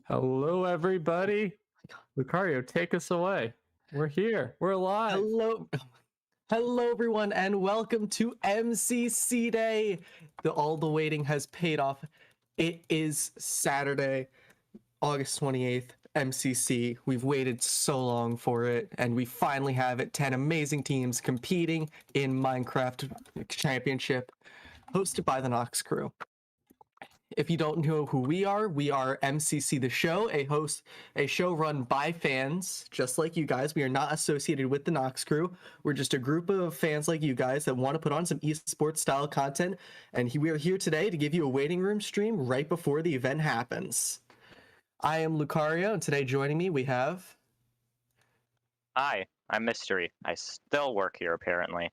Hello, everybody. Lucario, take us away. We're here. We're alive. Hello, everyone, and welcome to MCC Day. All the waiting has paid off. It is Saturday, August 28th, MCC. We've waited so long for it, and we finally have it. 10 amazing teams competing in Minecraft Championship, hosted by the Nox crew. If you don't know who we are MCC the Show, a show run by fans, just like you guys. We are not associated with the Nox crew. We're just a group of fans like you guys that want to put on some esports style content, and we are here today to give you a waiting room stream right before the event happens. I am Lucario, and today joining me we have... Hi, I'm Mystery. I still work here, apparently.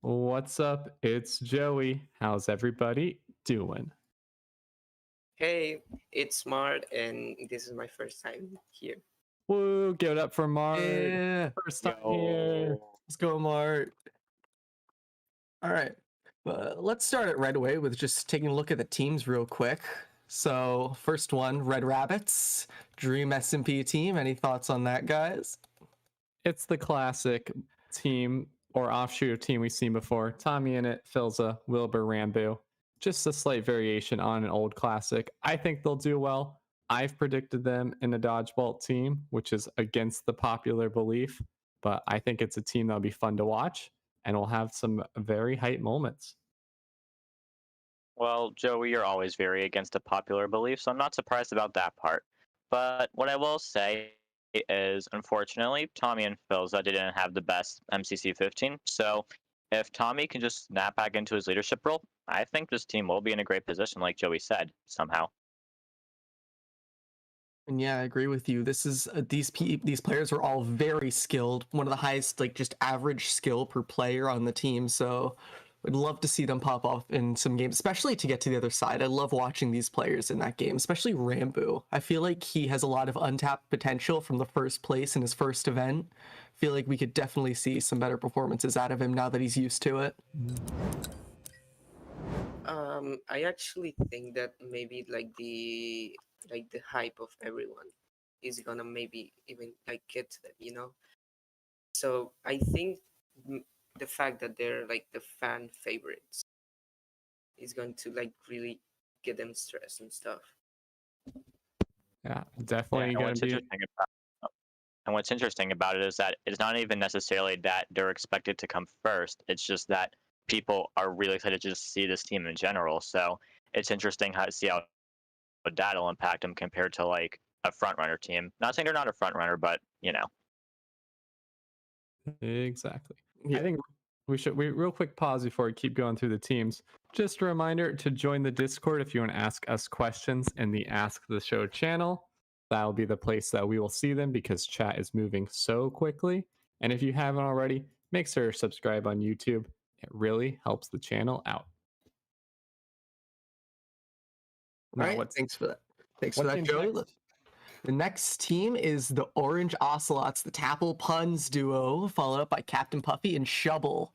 What's up? It's Joey. How's everybody doing? Hey, it's Mart, and this is my first time here. Woo, give it up for Mart. Yeah. First time here. Let's go, Mart. All right. Let's start it right away with just taking a look at the teams real quick. So, first one, Red Rabbits, Dream SMP team. Any thoughts on that, guys? It's the classic team or offshoot of team we've seen before. Tommy in it, Filza, Wilbur, Rambo. Just a slight variation on an old classic. I think they'll do well. I've predicted them in a Dodgeball team, which is against the popular belief, but I think it's a team that'll be fun to watch and will have some very hype moments. Well, Joey, you're always very against a popular belief, so I'm not surprised about that part. But what I will say is, unfortunately, Tommy and Filza didn't have the best MCC 15, so if Tommy can just snap back into his leadership role, I think this team will be in a great position, like Joey said, somehow. And yeah, I agree with you. This is these players are all very skilled. One of the highest, like, just average skill per player on the team. So I'd love to see them pop off in some games, especially to get to the other side. I love watching these players in that game, especially Rambo. I feel like he has a lot of untapped potential from the first place in his first event. I feel like we could definitely see some better performances out of him now that he's used to it. I actually think that maybe the hype of everyone is gonna maybe even get to them. So I think the fact that they're the fan favorites is going to really get them stressed and stuff. Yeah, definitely going to be. And what's interesting about it is that it's not even necessarily that they're expected to come first. It's just that people are really excited to just see this team in general. So it's interesting to see how that'll impact them compared to a front-runner team. Not saying they're not a front-runner, but Exactly. Yeah. I think we real quick pause before we keep going through the teams. Just a reminder to join the Discord if you want to ask us questions in the Ask the Show channel. That'll be the place that we will see them because chat is moving so quickly. And if you haven't already, make sure to subscribe on YouTube. It really helps the channel out. All right, thanks for that. Thanks for that, Joey. The next team is the Orange Ocelots, the Tapple Puns duo, followed up by Captain Puffy and Shubble.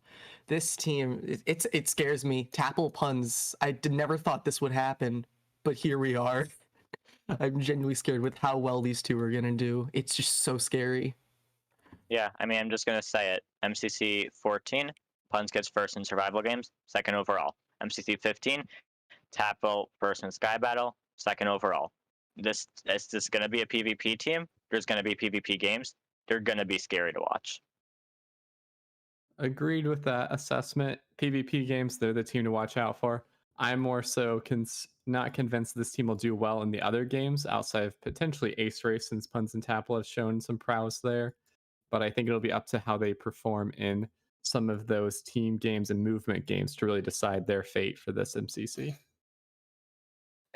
This team, it scares me. Tapple Puns, never thought this would happen, but here we are. I'm genuinely scared with how well these two are going to do. It's just so scary. Yeah, I mean, I'm just going to say it. MCC 14, Puns gets first in survival games, second overall. MCC 15, Tapple first in Sky Battle, second overall. This is going to be a PvP team. There's going to be PvP games. They're going to be scary to watch. Agreed with that assessment. PvP games, they're the team to watch out for. I'm more so not convinced this team will do well in the other games outside of potentially Ace Race, since Puns and Tapple have shown some prowess there. But I think it'll be up to how they perform in some of those team games and movement games to really decide their fate for this MCC.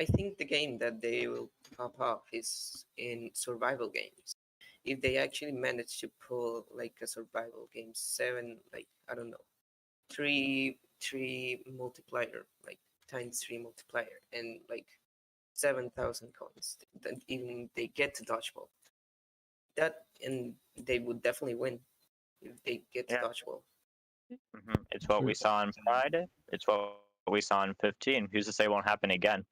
I think the game that they will pop off is in survival games. If they actually manage to pull a survival game 7, I don't know, 3 multiplier, times 3 multiplier, and 7,000 coins, then even they get to dodgeball. And they would definitely win if they get to dodgeball. Mm-hmm. It's what we saw on Friday. It's what we saw in 15. Who's to say it won't happen again?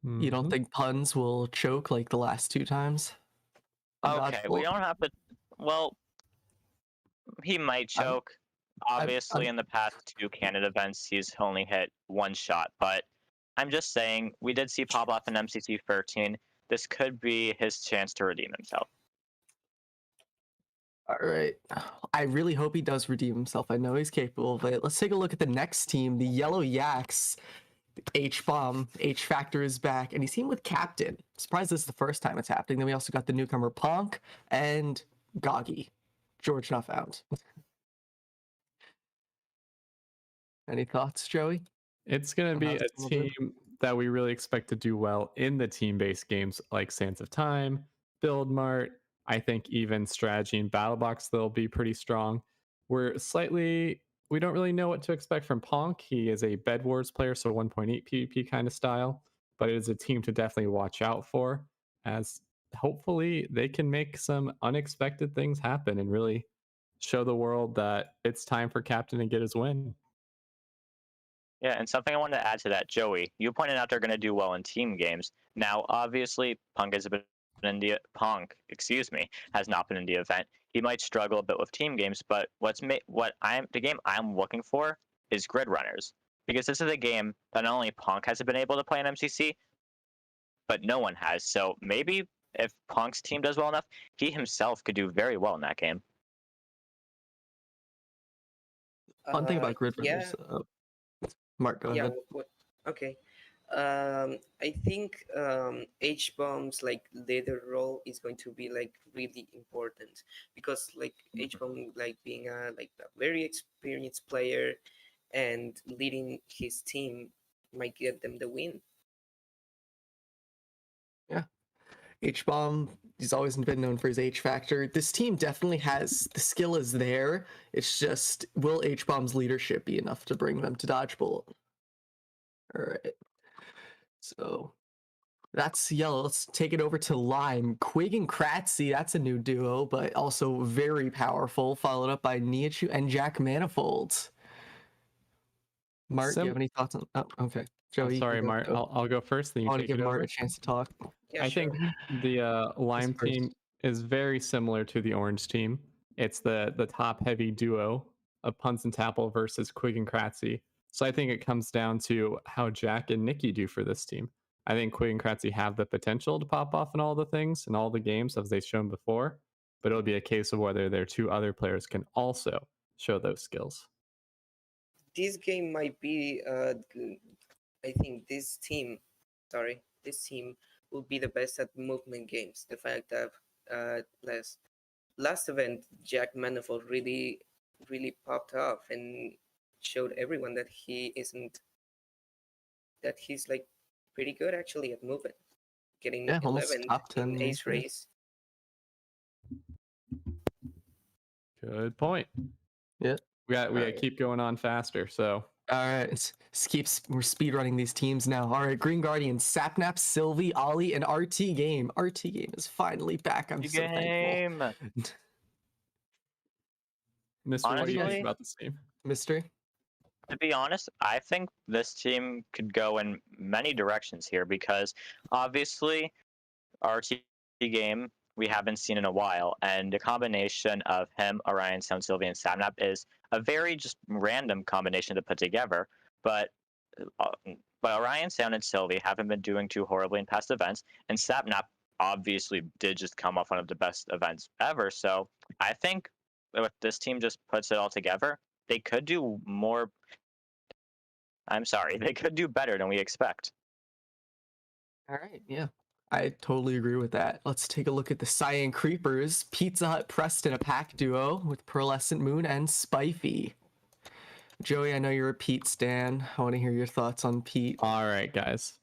You don't Mhm. think puns will choke like the last 2 times? in Okay, we Dodgeball? don't have to. Well, he might I'm, choke. I'm, Obviously, I'm, in the past 2 Canada events, he's only hit 1 shot. But I'm just saying, we did see pop off in MCC 13. This could be his chance to redeem himself. all right. I really hope he does redeem himself. I know he's capable of it. Let's take a look at the next team, the Yellow Yaks. H-Bomb, H-Factor is back, and he's teamed with Captain. Surprised this is the first time it's happening. Then we also got the newcomer Punk and Goggy. George not found. Any thoughts, Joey? It's going to on how be this a team will do? team that we really expect to do well in the team-based games like Sands of Time, Build Mart. I think even strategy and battle box they'll be pretty strong. We don't really know what to expect from Ponk. He is a Bed Wars player, so 1.8 PvP kind of style, but it is a team to definitely watch out for, as hopefully they can make some unexpected things happen and really show the world that it's time for Captain to get his win. Yeah, and something I wanted to add to that, Joey, you pointed out they're going to do well in team games. Now, obviously, Punk has not been in the event. He might struggle a bit with team games, but the game I'm looking for is grid runners, because this is a game that not only Punk hasn't been able to play in MCC, but no one has. So maybe if Punk's team does well enough, he himself could do very well in that game. Fun thing about grid Yeah, runners. Mark, go yeah. ahead. Okay. I think H bomb's like leader role is going to be like really important, because like H bomb like being a very experienced player and leading his team might get them the win. Yeah. H-Bomb, he's always been known for his H-Factor. This team definitely has, the skill is there. It's just, will H-Bomb's leadership be enough to bring them to Dodgeball? All right. So that's yellow. Let's take it over to lime. Quig and Kratzy, that's a new duo, but also very powerful, followed up by Niachu and Jack Manifold. Mart, do you have any thoughts on? Oh, okay. I'm Joey, you sorry, can Mart. go. I'll go first, then I you want to take give it Mart over. a chance to talk. Yeah, I sure. think the Lime first. team is very similar to the Orange team. It's the top heavy duo of Puns and Tapple versus Quig and Kratzy. So I think it comes down to how Jack and Nikki do for this team. I think Quig and Kratzy have the potential to pop off in all the things in all the games as they've shown before, but it'll be a case of whether their 2 other players can also show those skills. This game might be I think this team will be the best at movement games. The fact that last event Jack Manifold really popped off and showed everyone that he's like pretty good actually at movement, getting Yeah, almost 11th top 10. in Ace Yeah. Race. Good point. Yeah. We got Alright. keep going on faster. So All right, we're speed running these teams now. All right, Green Guardian, Sapnap, Sylvie, Ollie, and RT Game. RT Game is finally back. I'm so thankful. Mr. What do you think Honestly, about this team? Mystery. to be honest, I think this team could go in many directions here, because obviously RT game we haven't seen in a while, and the combination of him, Orion, Sound, Sylvie, and Samnap is a very just random combination to put together. But uh, but Orion, Sound, and Sylvie haven't been doing too horribly in past events, and Sapnap obviously did just come off one of the best events ever. So I think if this team just puts it all together, they could do more. I'm sorry, they could do better than we expect. All right, yeah. I totally agree with that. Let's take a look at the Cyan Creepers, Pizza Hut Preston, a pack duo with Pearlescent Moon and Spifey. Joey, I know you're a Pete stan. I want to hear your thoughts on Pete. All right, guys.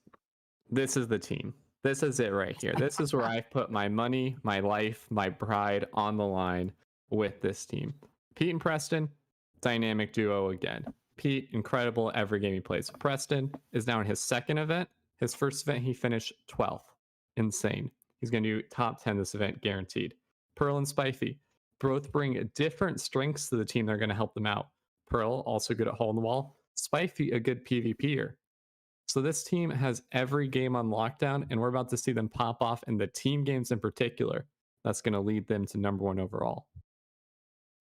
This is the team. This is it right here. This is where I've put my money, my life, my pride on the line with this team. Pete and Preston, dynamic duo again. Pete, incredible every game he plays. Preston is now in his second event. His first event, he finished 12th. Insane. He's going to do top 10 this event, guaranteed. Pearl and Spifey both bring different strengths to the team that are going to help them out. Pearl, also good at hole in the wall. Spifey, a good PvPer. So this team has every game on lockdown, and we're about to see them pop off in the team games in particular. That's going to lead them to #1 overall.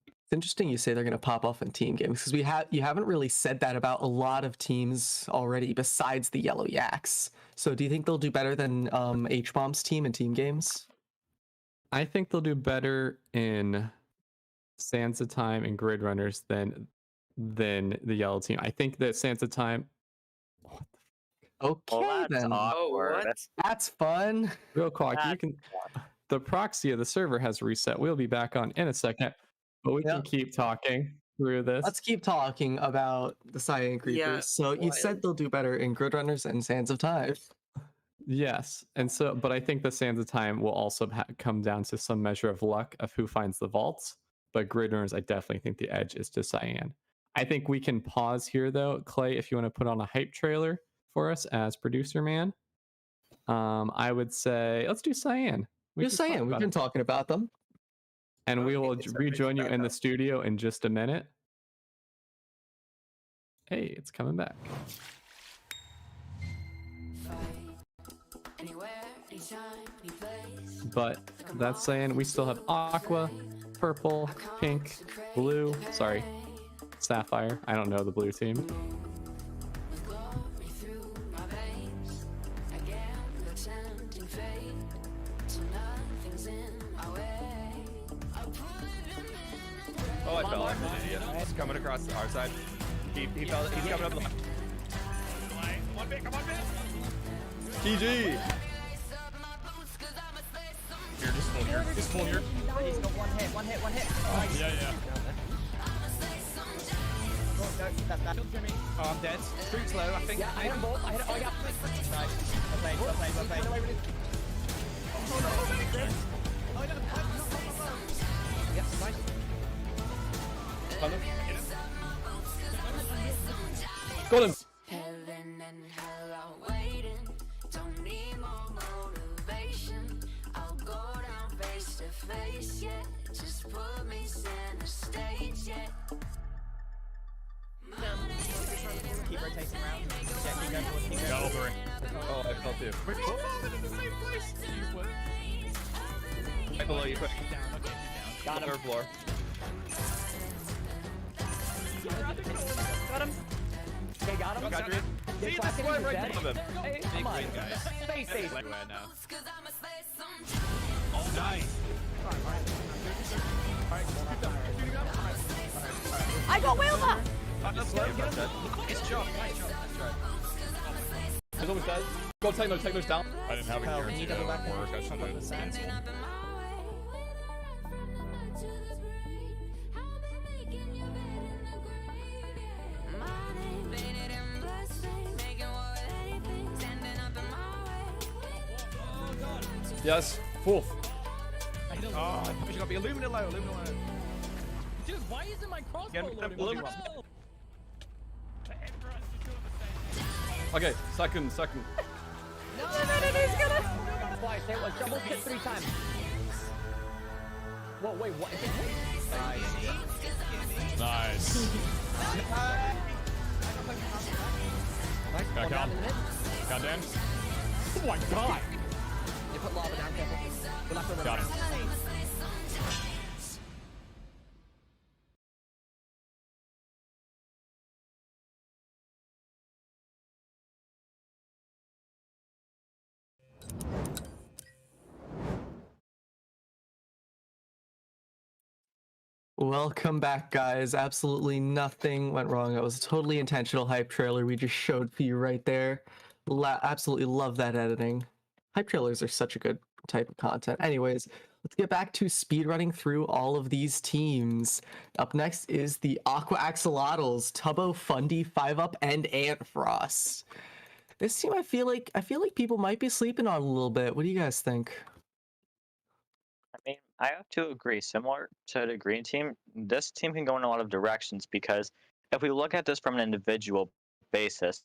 It's interesting you say they're going to pop off in team games because you haven't really said that about a lot of teams already besides the Yellow Yaks. So do you think they'll do better than H-Bomb's team in team games? I think they'll do better in Sands of Time and Grid Runners than the yellow team. I think that Sands of Time. Okay, Well, that's then. awkward. what? That's fun. Real quick, you That's can. The proxy of the server has reset. We'll be back on in a second, but we can Yep. keep talking through this. Let's keep talking about the Cyan Creepers. Yeah, So you said wild. they'll do better in Grid Runners and Sands of Time. Yes, and so, but I think the Sands of Time will also come down to some measure of luck of who finds the vaults. But Grid Runners, I definitely think the edge is to Cyan. I think we can pause here though, Clay, if you want to put on a hype trailer for us as producer man. I would say let's do Cyan. Just can talk saying, we've about been it. talking about them. And we Okay, will it's a rejoin you bridge in the backup. studio in just a minute. Hey, it's coming back. But that's saying we still have aqua, purple, pink, blue, sorry, sapphire. I don't know the blue team. Oh, I fell. I'm an idiot. He's coming across our side. He fell. He's coming up the left. One bit, come on, bit. TG. Here, just hold here. Just hold here. He's got one hit. Yeah. Oh, I'm dead. Pretty slow, I think. yeah, I hit them both. Oh, yeah. Nice. Well played. Yeah, nice. Got him. Heaven and hell are waiting. Don't need more motivation. I'll go down face to face, yeah. Just put me center stage, yeah. Keep rotating around. Yeah, keep going forward. Keep going Got forward. over it. Oh, I fell too. We're both in the same place. Right below you, quick. Got him. Third floor. Got him. Okay, got him. Got you. Get See, back this in, is why he's right dead. above him. Hey, Big come on. win, guys. Space station. Everywhere now. Oh, Nice. I got Wilma! That's slow. That's it. Nice job. Nice try. He's almost dead. Go take those down. I didn't have a Hell, gear can you to double back work. I and should pump up the have sands? canceled. Yes. Fourth. Oh, I wish I got the Illumina low. Dude, why isn't my crossbow Get loading? him. Okay, second. Twice. It was double hit 3 times. Whoa, wait, what? Is it hit? Nice. Back Down on. in the mid. Got down. Oh my god! You put lava down, careful. We'll have to Got him. Welcome back, guys. Absolutely nothing went wrong. That was a totally intentional hype trailer we just showed for you right there. Absolutely love that editing. Hype trailers are such a good type of content. Anyways, let's get back to speedrunning through all of these teams. Up next is the Aqua Axolotls, Tubbo, Fundy, 5UP, and Antfrost. This team, I feel like people might be sleeping on a little bit. What do you guys think? I mean, I have to agree. Similar to the green team, this team can go in a lot of directions because if we look at this from an individual basis,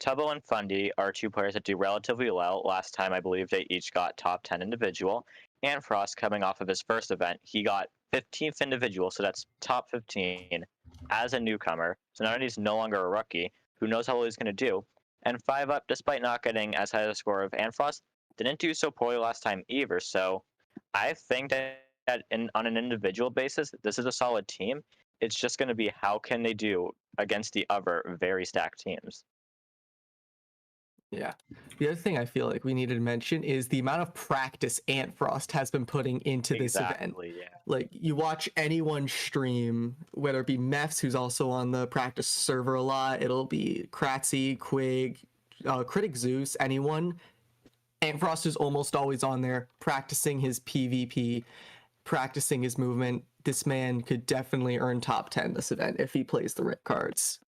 Tubbo and Fundy are two players that do relatively well. Last time, I believe they each got top 10 individual. And Frost, coming off of his first event, he got 15th individual, so that's top 15 as a newcomer. So now he's no longer a rookie. Who knows how well he's going to do? and 5-up despite not getting as high a score of Anfrost. Didn't do so poorly last time either. So I think that on an individual basis, this is a solid team. It's just going to be how can they do against the other very stacked teams. Yeah. The other thing I feel like we needed to mention is the amount of practice Antfrost has been putting into this event. Exactly, yeah. Like, you watch anyone stream, whether it be Mefs, who's also on the practice server a lot, it'll be Kratzy, Quig, Critic Zeus, anyone. Antfrost is almost always on there practicing his PvP, practicing his movement. This man could definitely earn top 10 this event if he plays the right cards.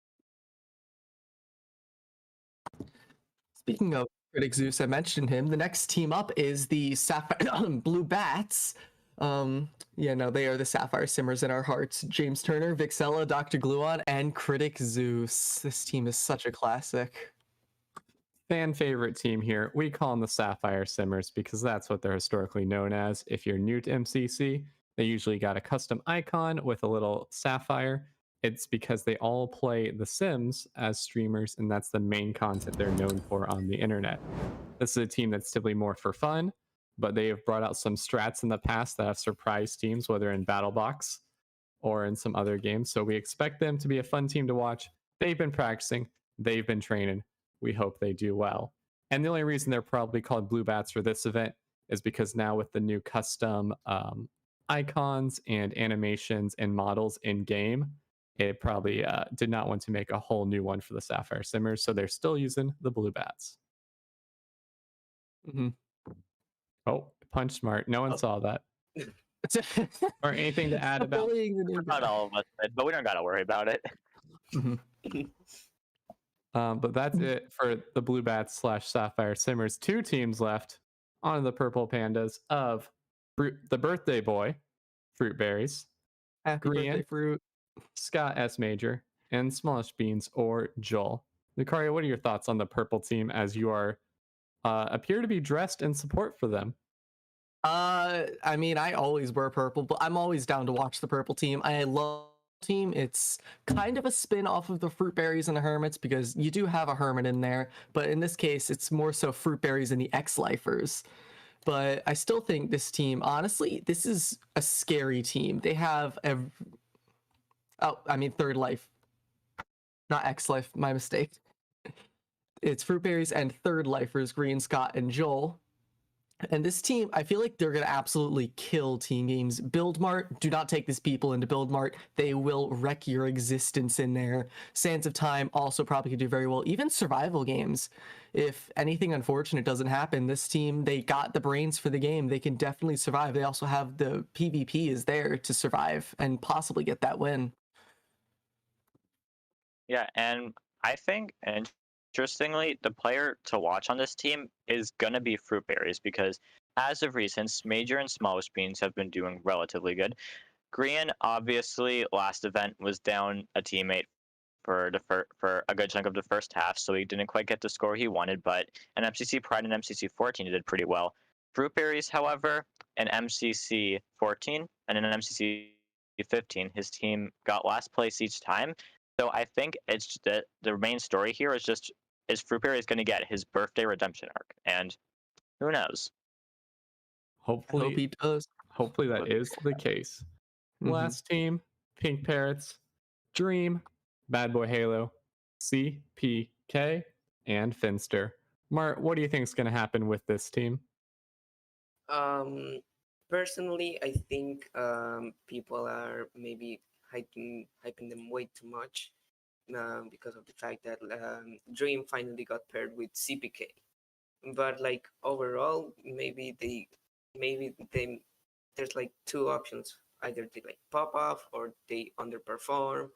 Speaking of Critic Zeus, I mentioned him. The next team up is the Sapphire Blue Bats. Yeah, no, they are the Sapphire Simmers in our hearts. James Turner, Vixella, Dr. Gluon, and Critic Zeus. This team is such a classic. Fan favorite team here. We call them the Sapphire Simmers because that's what they're historically known as. If you're new to MCC, they usually got a custom icon with a little sapphire. It's because they all play The Sims as streamers, and that's the main content they're known for on the internet. This is a team that's typically more for fun, but they have brought out some strats in the past that have surprised teams, whether in BattleBox or in some other games. So we expect them to be a fun team to watch. They've been practicing, they've been training. We hope they do well. And the only reason they're probably called Blue Bats for this event is because now with the new custom icons and animations and models in game, it probably did not want to make a whole new one for the Sapphire Simmers, so they're still using the Blue Bats. Mm-hmm. Oh, punch smart. No one saw that. Or anything to add about? Not all of us did, but we don't got to worry about it. Mm-hmm. But that's it for the Blue Bats / Sapphire Simmers. 2 teams left on the Purple Pandas of the Birthday Boy, Fruit Berries, Happy birthday, Fruit. Scott S. Major, and Smallish Beans or Joel. Lucario, what are your thoughts on the purple team as you are appear to be dressed in support for them? I mean, I always wear purple, but I'm always down to watch the purple team. I love the team. It's kind of a spin off of the Fruit Berries and the Hermits because you do have a Hermit in there, but in this case, it's more so Fruit Berries and the X-Lifers. But I still think this team, honestly, this is a scary team. They have Third Life, not X-Life, my mistake. It's Fruit Berries and Third Lifers, Green, Scott, and Joel. And this team, I feel like they're going to absolutely kill team games. Build Mart, do not take these people into Build Mart. They will wreck your existence in there. Sands of Time also probably could do very well. Even survival games. If anything unfortunate doesn't happen, this team, they got the brains for the game. They can definitely survive. They also have the PvP is there to survive and possibly get that win. Yeah, and I think, interestingly, the player to watch on this team is going to be Fruit Berries because as of recent, Major and Smallish Beans have been doing relatively good. Green, obviously, last event was down a teammate for a good chunk of the first half, so he didn't quite get the score he wanted, but an MCC Pride and MCC 14 did pretty well. Fruit Berries, however, an MCC 14 and an MCC 15, his team got last place each time. So I think it's the main story here is Fruit Berries going to get his birthday redemption arc, and who knows? Hopefully, I hope he does. Hopefully that is the case. Last team, Pink Parrots, Dream, Bad Boy Halo, CPK, and Finster. Mart, what do you think is going to happen with this team? Personally, I think people are maybe hyping them way too much because of the fact that Dream finally got paired with CPK. But like overall, maybe there's like 2 options: either they like pop off or they underperform,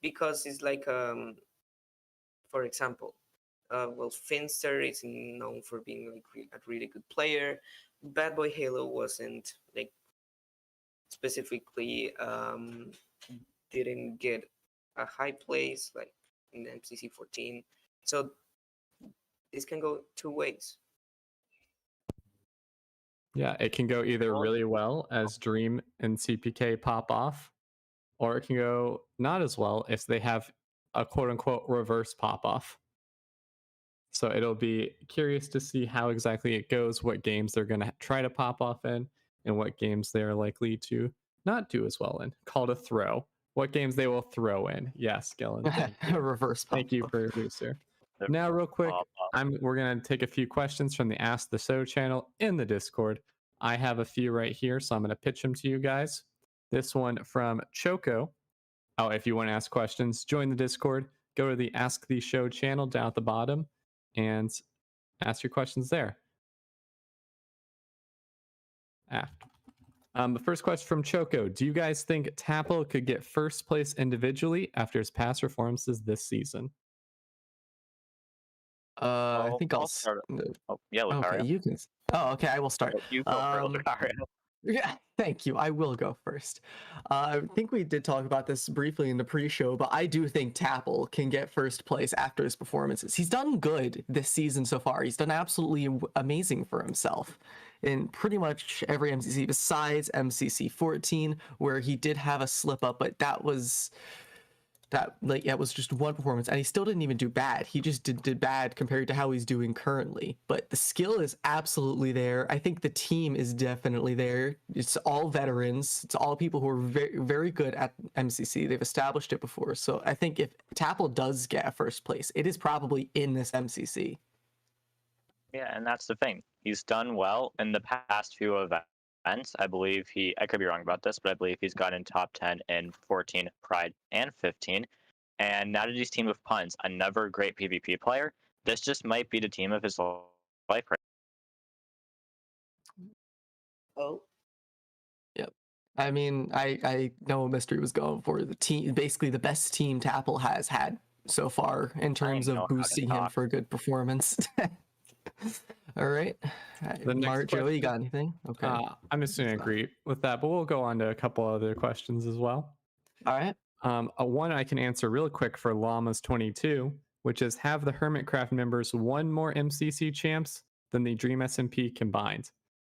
because it's like for example, Finster is known for being like a really good player. Bad Boy Halo wasn't like specifically didn't get a high place like in MCC 14. So this can go 2 ways. Yeah, it can go either really well as Dream and CPK pop off, or it can go not as well if they have a quote unquote reverse pop off. So it'll be curious to see how exactly it goes, what games they're going to try to pop off in, and what games they're likely to not do as well in. Called a throw. What games they will throw in. Yes, Gillen. Thank you. Reverse pop. Thank you for your booster. The Now, real quick, pop-up. we're gonna take a few questions from the Ask the Show channel in the Discord. I have a few right here, so I'm gonna pitch them to you guys. This one from Choco. Oh, if you want to ask questions, join the Discord. Go to the Ask the Show channel down at the bottom and ask your questions there. The first question from Choco. Do you guys think Tapple could get first place individually after his past performances this season? I think I'll start. Oh, yeah, Okay, Lucario. you can. Oh, okay, I will start. You go first, Lucario. Yeah, thank you. I will go first. I think we did talk about this briefly in the pre-show, but I do think Tapple can get first place after his performances. He's done good this season so far. He's done absolutely amazing for himself in pretty much every MCC besides MCC 14, where he did have a slip up, but that was just one performance, and he still didn't even do bad. He just did bad compared to how he's doing currently. But the skill is absolutely there. I think the team is definitely there. It's all veterans. It's all people who are very, very good at MCC. They've established it before. So I think if Tapple does get a first place, it is probably in this MCC. Yeah, and that's the thing. He's done well in the past few events. I believe I could be wrong about this, but I believe he's gotten top 10 in 14, Pride, and 15. And now that he's teamed with Puns, another great PvP player, this just might be the team of his life right. Oh, Yep. I mean, I know what Mystery was going for. The team, basically the best team Tapple has had so far in terms know of how to boosting him talk. for a good performance. All right. The next Mart, Joey, you question- got anything? Okay. I'm just going to agree with that, but we'll go on to a couple other questions as well. All right. One I can answer real quick for Llamas 22, which is have the Hermitcraft members won more MCC champs than the Dream SMP combined.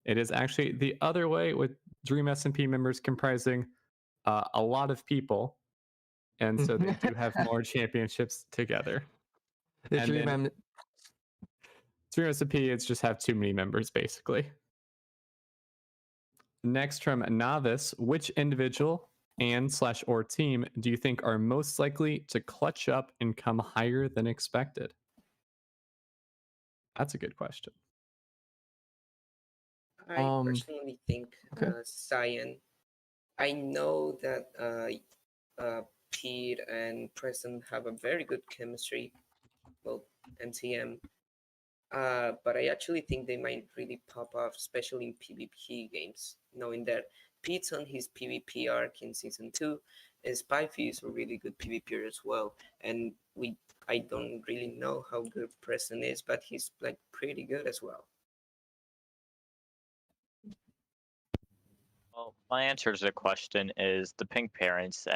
It is actually the other way, with Dream SMP members comprising a lot of people, and so they do have more championships together. The And Dream then- Dream SMP, it's just have too many members, basically. Next from Novice, which individual and/or team do you think are most likely to clutch up and come higher than expected? That's a good question. I personally think okay. Cyan. I know that Pete and Preston have a very good chemistry. Well, MTM. But I actually think they might really pop off, especially in PvP games, knowing that Pete's on his PvP arc in Season 2, and Spyfy is a really good PvPer as well. And I don't really know how good Preston is, but he's like pretty good as well. Well, my answer to the question is the Pink Parrots,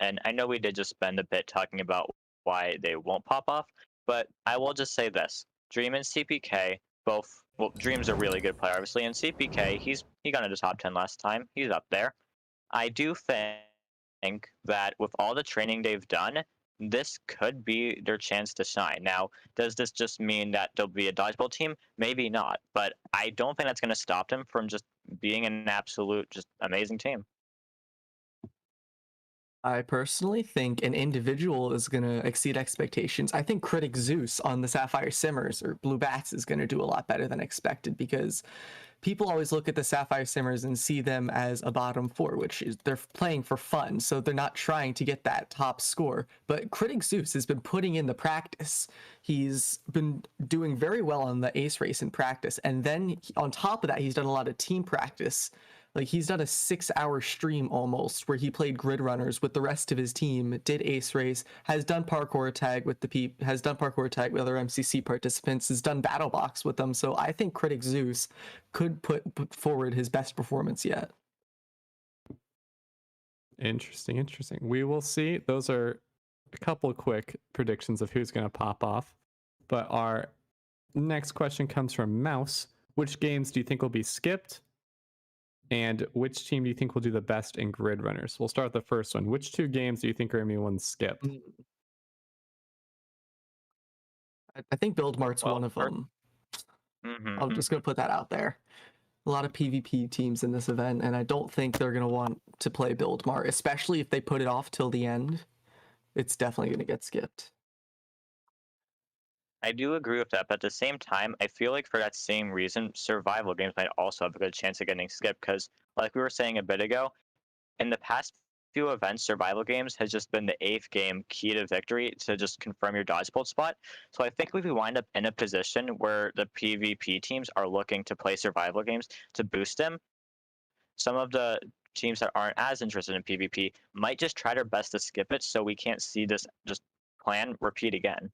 and I know we did just spend a bit talking about why they won't pop off, but I will just say this. Dream and CPK both, well, Dream's a really good player, obviously, and CPK, he got into top 10 last time. He's up there. I do think that with all the training they've done, this could be their chance to shine. Now, does this just mean that they'll be a dodgeball team? Maybe not, but I don't think that's going to stop them from just being an absolute, just amazing team. I personally think an individual is going to exceed expectations. I think Critic Zeus on the Sapphire Simmers or Blue Bats is going to do a lot better than expected, because people always look at the Sapphire Simmers and see them as a bottom four, which is they're playing for fun, so they're not trying to get that top score. But Critic Zeus has been putting in the practice. He's been doing very well on the ace race in practice, and then on top of that, he's done a lot of team practice. Like, he's done a 6-hour stream almost where he played grid runners with the rest of his team, did ace race, has done parkour tag with has done parkour tag with other MCC participants, has done battle box with them. So I think Critic Zeus could put forward his best performance yet. Interesting. We will see. Those are a couple quick predictions of who's going to pop off. But our next question comes from Mouse. Which games do you think will be skipped? And which team do you think will do the best in grid runners? We'll start with the first one. Which two games do you think are going to be ones skipped? I think Build Mart's Well, one of them. Mhm, I'm just gonna put that out there. A lot of PvP teams in this event, and I don't think they're gonna want to play Build Mart, especially if they put it off till the end. It's definitely gonna get skipped. I do agree with that, but at the same time, I feel like for that same reason, survival games might also have a good chance of getting skipped because, like we were saying a bit ago, in the past few events, survival games has just been the 8th game key to victory to just confirm your dodgeball spot. So I think if we wind up in a position where the PvP teams are looking to play survival games to boost them, some of the teams that aren't as interested in PvP might just try their best to skip it so we can't see this just plan repeat again.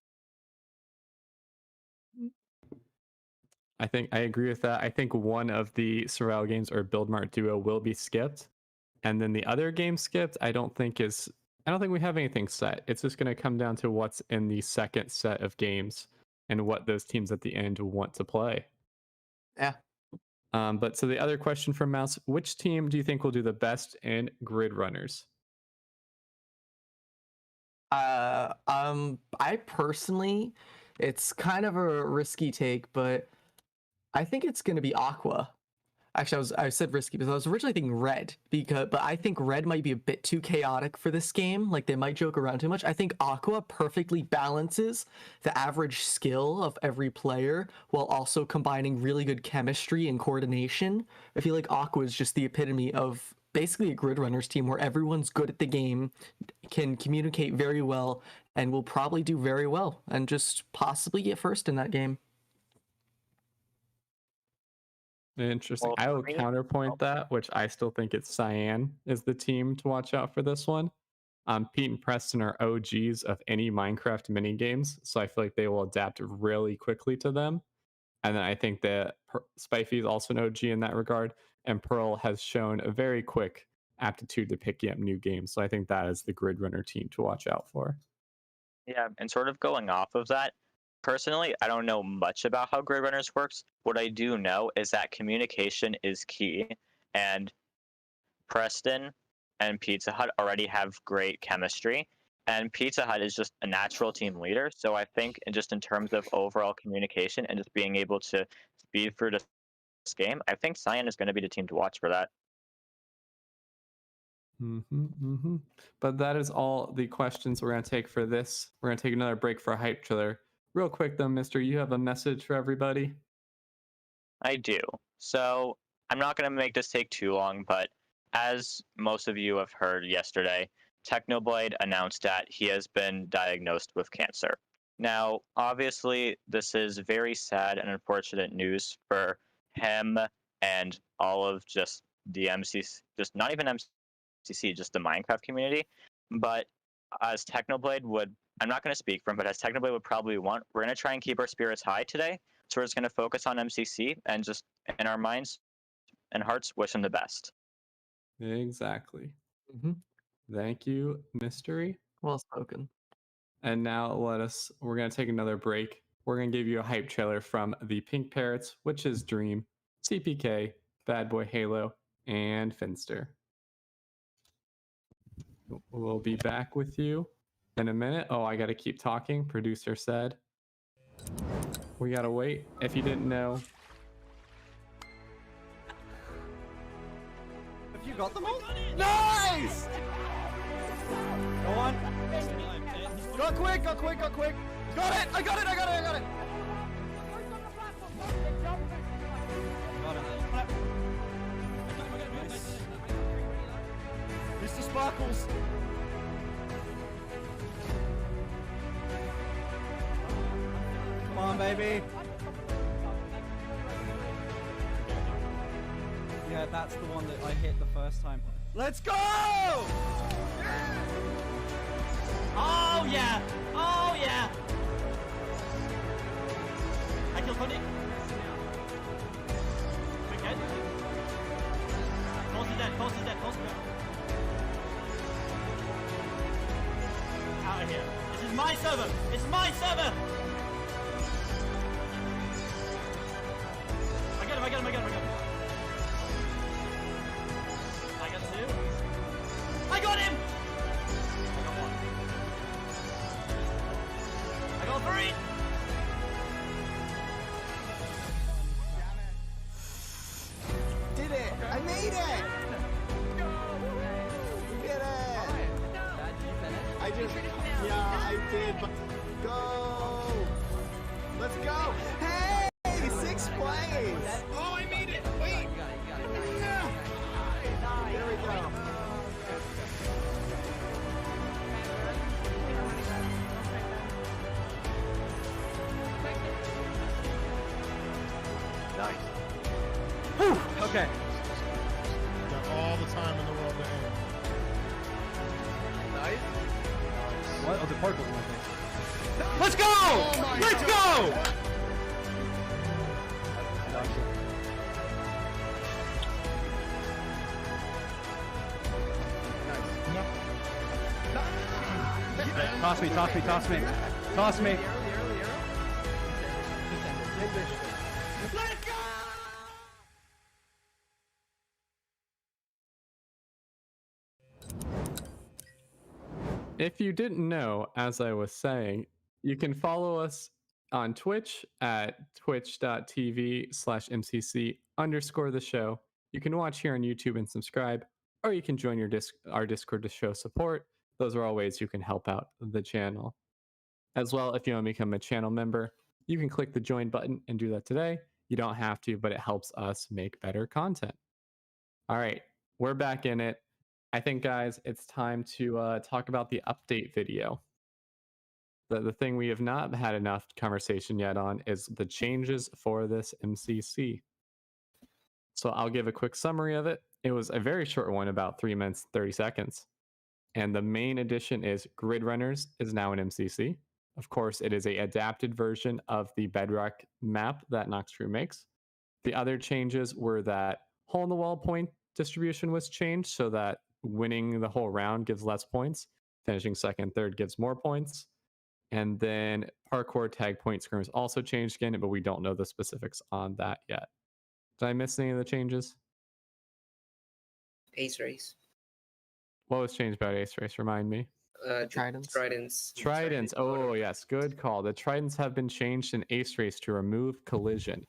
I think I agree with that. I think one of the survival games or Build Mart Duo will be skipped, and then the other game skipped. I don't think we have anything set. It's just going to come down to what's in the second set of games and what those teams at the end want to play. Yeah. But so the other question from Mouse: which team do you think will do the best in Grid Runners? I personally, it's kind of a risky take, but I think it's going to be Aqua. Actually, I said risky because I was originally thinking Red, but I think Red might be a bit too chaotic for this game. Like they might joke around too much. I think Aqua perfectly balances the average skill of every player while also combining really good chemistry and coordination. I feel like Aqua is just the epitome of basically a Grid Runners team where everyone's good at the game, can communicate very well, and will probably do very well and just possibly get first in that game. Interesting. Well, I for will me- counterpoint that, which I still think it's Cyan is the team to watch out for this one. Pete and Preston are OGs of any Minecraft mini games, so I feel like they will adapt really quickly to them. And then I think that Spifey is also an OG in that regard, and Pearl has shown a very quick aptitude to picking up new games. So I think that is the Grid Runner team to watch out for. Yeah, and sort of going off of that, personally, I don't know much about how Grid Runners works. What I do know is that communication is key, and Preston and Pizza Hut already have great chemistry, and Pizza Hut is just a natural team leader. So I think, just in terms of overall communication and just being able to speed through this game, I think Cyan is going to be the team to watch for that. But that is all the questions we're going to take for this. We're going to take another break for a hype trailer. Real quick though, Mister, you have a message for everybody? I do. So I'm not going to make this take too long, but as most of you have heard yesterday, Technoblade announced that he has been diagnosed with cancer. Now, obviously, this is very sad and unfortunate news for him and all of just the MCC, just not even MCC, just the Minecraft community. But as Technoblade would, I'm not going to speak for him, but as Technoblade would probably want, we're going to try and keep our spirits high today. So we're just going to focus on MCC and just in our minds and hearts wish him the best. Exactly. Thank you, Mystery. Well spoken. And now we're going to take another break. We're going to give you a hype trailer from the Pink Parrots, Witch's Dream, CPK, Bad Boy Halo, and Finster. We'll be back with you in a minute. Oh, I got to keep talking. Producer said. We got to wait. If you didn't know. Have you got them all? Nice! Go on. Go quick, go quick, go quick. Got it! I got it! Got it! Mr. Sparkles. Come on, baby. Yeah, that's the one that I hit the first time. Let's go! Oh yeah! Oh yeah! I killed Tony. Okay. Close is dead, close is dead, close is dead. Out of here. This is my server! It's my server! I got him. I got him. I got two. I got him! I got one. I got three! Yeah, I did. But go. Let's go. Hey, 6th place. Oh, I made it. Wait. There we go. Nice. Whew, okay. Got all the time in the world to aim. Nice. What? Oh, the particle one thing. Let's go! Let's go! Toss me, toss me, toss me. Toss me. If you didn't know, as I was saying, you can follow us on Twitch at twitch.tv/MCC_the show. You can watch here on YouTube and subscribe, or you can join our Discord to show support. Those are all ways you can help out the channel. As well, if you want to become a channel member, you can click the join button and do that today. You don't have to, but it helps us make better content. All right, we're back in it. I think, guys, it's time to talk about the update video. The thing we have not had enough conversation yet on is the changes for this MCC. So I'll give a quick summary of it. It was a very short one, about 3 minutes, 30 seconds. And the main addition is Grid Runners is now an MCC. Of course, it is an adapted version of the Bedrock map that Noxtrue makes. The other changes were that hole-in-the-wall point distribution was changed so that winning the whole round gives less points. Finishing second, third gives more points. And then parkour tag point screens also changed again, but we don't know the specifics on that yet. Did I miss any of the changes? Ace race. What was changed about Ace Race? Remind me. Tridents. Tridents. Oh, yes. Good call. The Tridents have been changed in Ace Race to remove collision.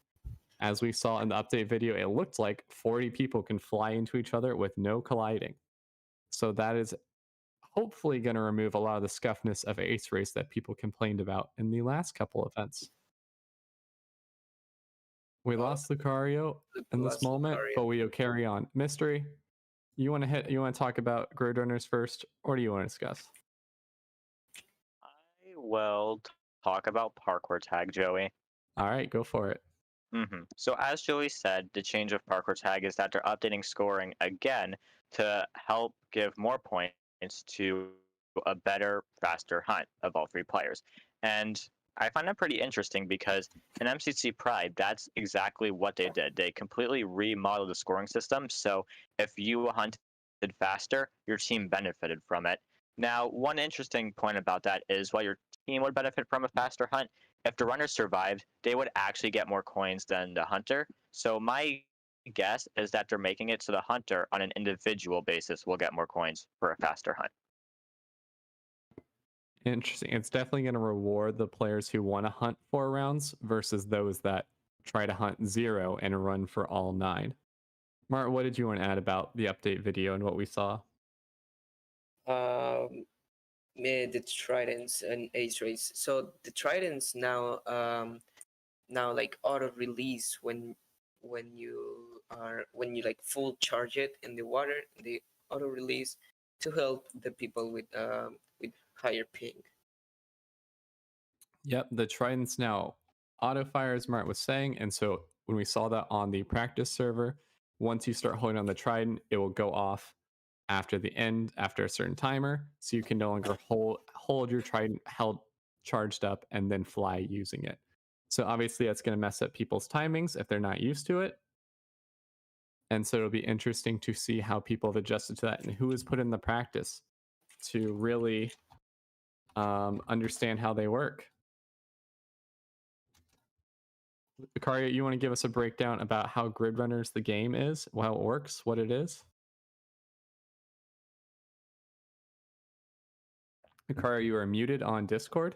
As we saw in the update video, it looked like 40 people can fly into each other with no colliding. So that is hopefully going to remove a lot of the scuffness of Ace Race that people complained about in the last couple events. We lost Lucario in this moment, but we'll carry on. Mystery, you want to talk about Grid Runners first, or do you want to discuss? I will talk about parkour tag, Joey. All right, go for it. So as Joey said, the change of parkour tag is that they're updating scoring again to help give more points to a better, faster hunt of all 3 players. And I find that pretty interesting because in MCC Pride, that's exactly what they did. They completely remodeled the scoring system. So if you hunted faster, your team benefited from it. Now, one interesting point about that is while your team would benefit from a faster hunt, if the runner survived, they would actually get more coins than the hunter. So my guess is that they're making it so the hunter on an individual basis will get more coins for a faster hunt. Interesting. It's definitely going to reward the players who want to hunt 4 rounds versus those that try to hunt 0 and run for all 9. Mart, what did you want to add about the update video and what we saw? The Tridents and Ace Race. So the Tridents now like auto release when you like full charge it in the water. They auto release to help the people with higher ping. Yep, the Tridents now auto fire, as Mart was saying, and so when we saw that on the practice server, once you start holding on the Trident, it will go off after the end, after a certain timer, so you can no longer hold your Trident held charged up and then fly using it. So obviously that's going to mess up people's timings if they're not used to it. And so it'll be interesting to see how people have adjusted to that and who has put in the practice to really understand how they work. Lucario, you want to give us a breakdown about how Grid Runners the game is, how it works, what it is? Lucario, you are muted on Discord.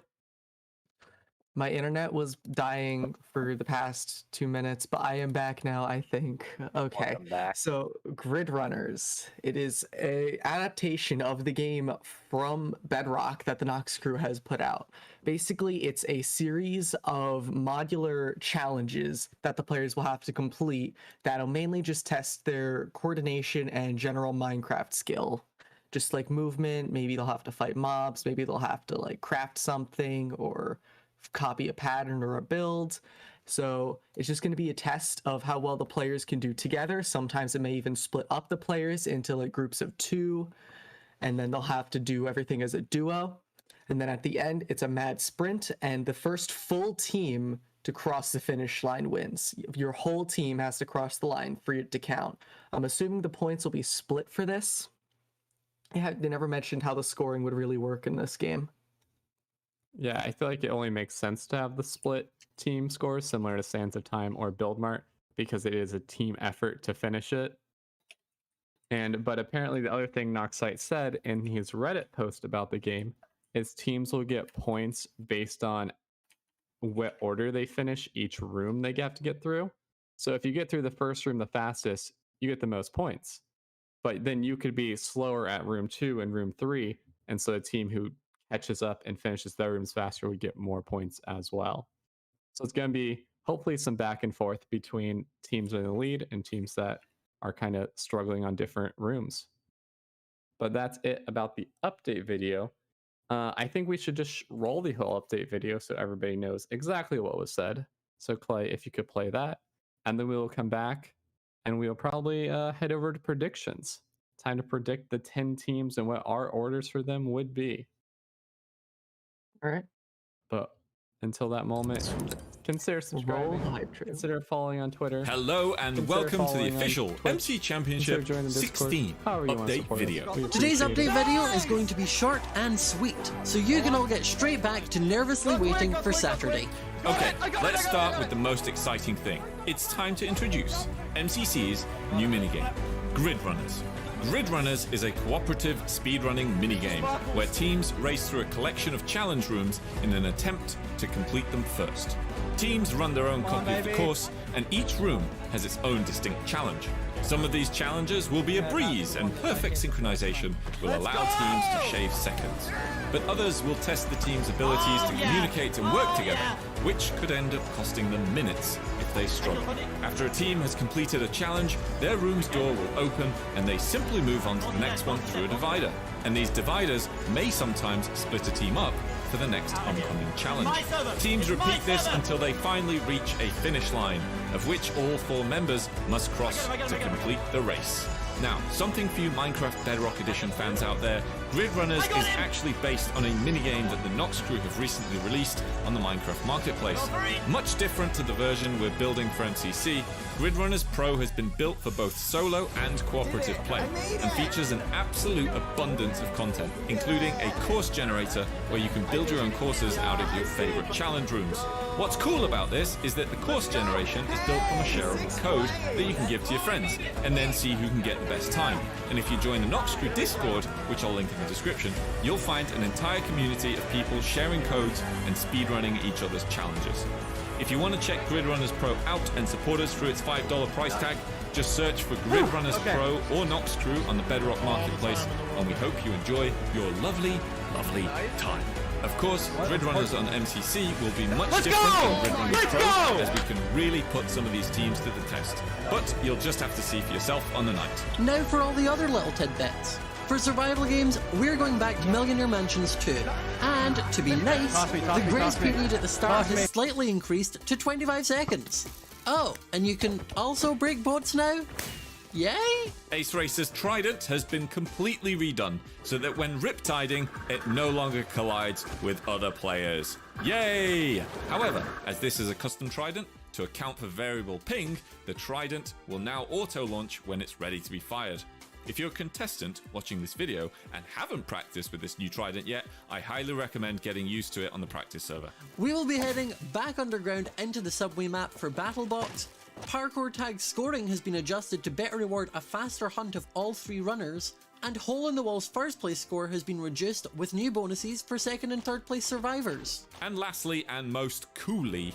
My internet was dying for the past 2 minutes, but I am back now, I think. Okay. Welcome back. So, Grid Runners. It is a adaptation of the game from Bedrock that the Nox crew has put out. Basically, it's a series of modular challenges that the players will have to complete that'll mainly just test their coordination and general Minecraft skill. Just like movement, maybe they'll have to fight mobs, maybe they'll have to like craft something or copy a pattern or a build. So it's just going to be a test of how well the players can do together. Sometimes it may even split up the players into like groups of 2, and then they'll have to do everything as a duo. And then at the end, it's a mad sprint, and the first full team to cross the finish line wins. Your whole team has to cross the line for it to count. I'm assuming the points will be split for this. Yeah, they never mentioned how the scoring would really work in this game. Yeah, I feel like it only makes sense to have the split team scores similar to Sands of Time or Build Mart because it is a team effort to finish it. But apparently the other thing Noxite said in his Reddit post about the game is teams will get points based on what order they finish each room they have to get through. So if you get through the first room the fastest, you get the most points. But then you could be slower at room 2 and room 3, and so the team who catches up and finishes their rooms faster would get more points as well. So it's going to be hopefully some back and forth between teams in the lead and teams that are kind of struggling on different rooms. But that's it about the update video. I think we should just roll the whole update video so everybody knows exactly what was said. So Clay, if you could play that, and then we will come back and we'll probably head over to predictions. Time to predict the 10 teams and what our orders for them would be. All right. But until that moment, consider subscribing, Roll hype train. consider following on Twitter. Hello and Consider welcome to the following on official Twitch. MC Championship Consider joining Discord. 16 However you want to update support us. video. We Today's appreciate update it. video is going to be short and sweet, so you can all get straight back to nervously waiting for Saturday. Okay, let's start with the most exciting thing. It's time to introduce MCC's new minigame, Grid Runners. Grid Runners is a cooperative speedrunning minigame where teams race through a collection of challenge rooms in an attempt to complete them first. Teams run their own copy of the course, and each room has its own distinct challenge. Some of these challenges will be a breeze, and perfect synchronization will allow teams to shave seconds. But others will test the team's abilities to communicate and work together, which could end up costing them minutes if they struggle. After a team has completed a challenge, their room's door will open and they simply move on to the next one through a divider. And these dividers may sometimes split a team up for the next upcoming challenge. Teams repeat this until they finally reach a finish line, of which all 4 members must cross to complete the race. Now, something for you Minecraft Bedrock Edition fans out there, Grid Runners is actually based on a minigame that the Nox crew have recently released on the Minecraft Marketplace. Much different to the version we're building for MCC, Grid Runners Pro has been built for both solo and cooperative play, and features an absolute abundance of content, including a course generator where you can build your own courses out of your favorite challenge rooms. What's cool about this is that the course generation is built from a shareable code that you can give to your friends, and then see who can get the best time. And if you join the Nox crew Discord, which I'll link in the description, you'll find an entire community of people sharing codes and speedrunning each other's challenges. If you want to check Grid Runners Pro out and support us through its $5 price tag, just search for Grid Runners Pro or Nox Crew on the Bedrock Marketplace, and we hope you enjoy your lovely, lovely time. Of course, Grid Runners on MCC will be much different than Grid Runners Pro, as we can really put some of these teams to the test. But you'll just have to see for yourself on the night. Now for all the other little tidbits. For survival games, we're going back to Millionaire Mansions 2. And, to be nice, the grace period at the start has slightly increased to 25 seconds. Oh, and you can also break boats now? Yay! Ace Racer's Trident has been completely redone, so that when riptiding, it no longer collides with other players. Yay! However, as this is a custom Trident, to account for variable ping, the Trident will now auto-launch when it's ready to be fired. If you're a contestant watching this video and haven't practiced with this new Trident yet, I highly recommend getting used to it on the practice server. We will be heading back underground into the subway map for BattleBox. Parkour tag scoring has been adjusted to better reward a faster hunt of all 3 runners. And Hole in the Wall's first place score has been reduced with new bonuses for second and third place survivors. And lastly, and most coolly,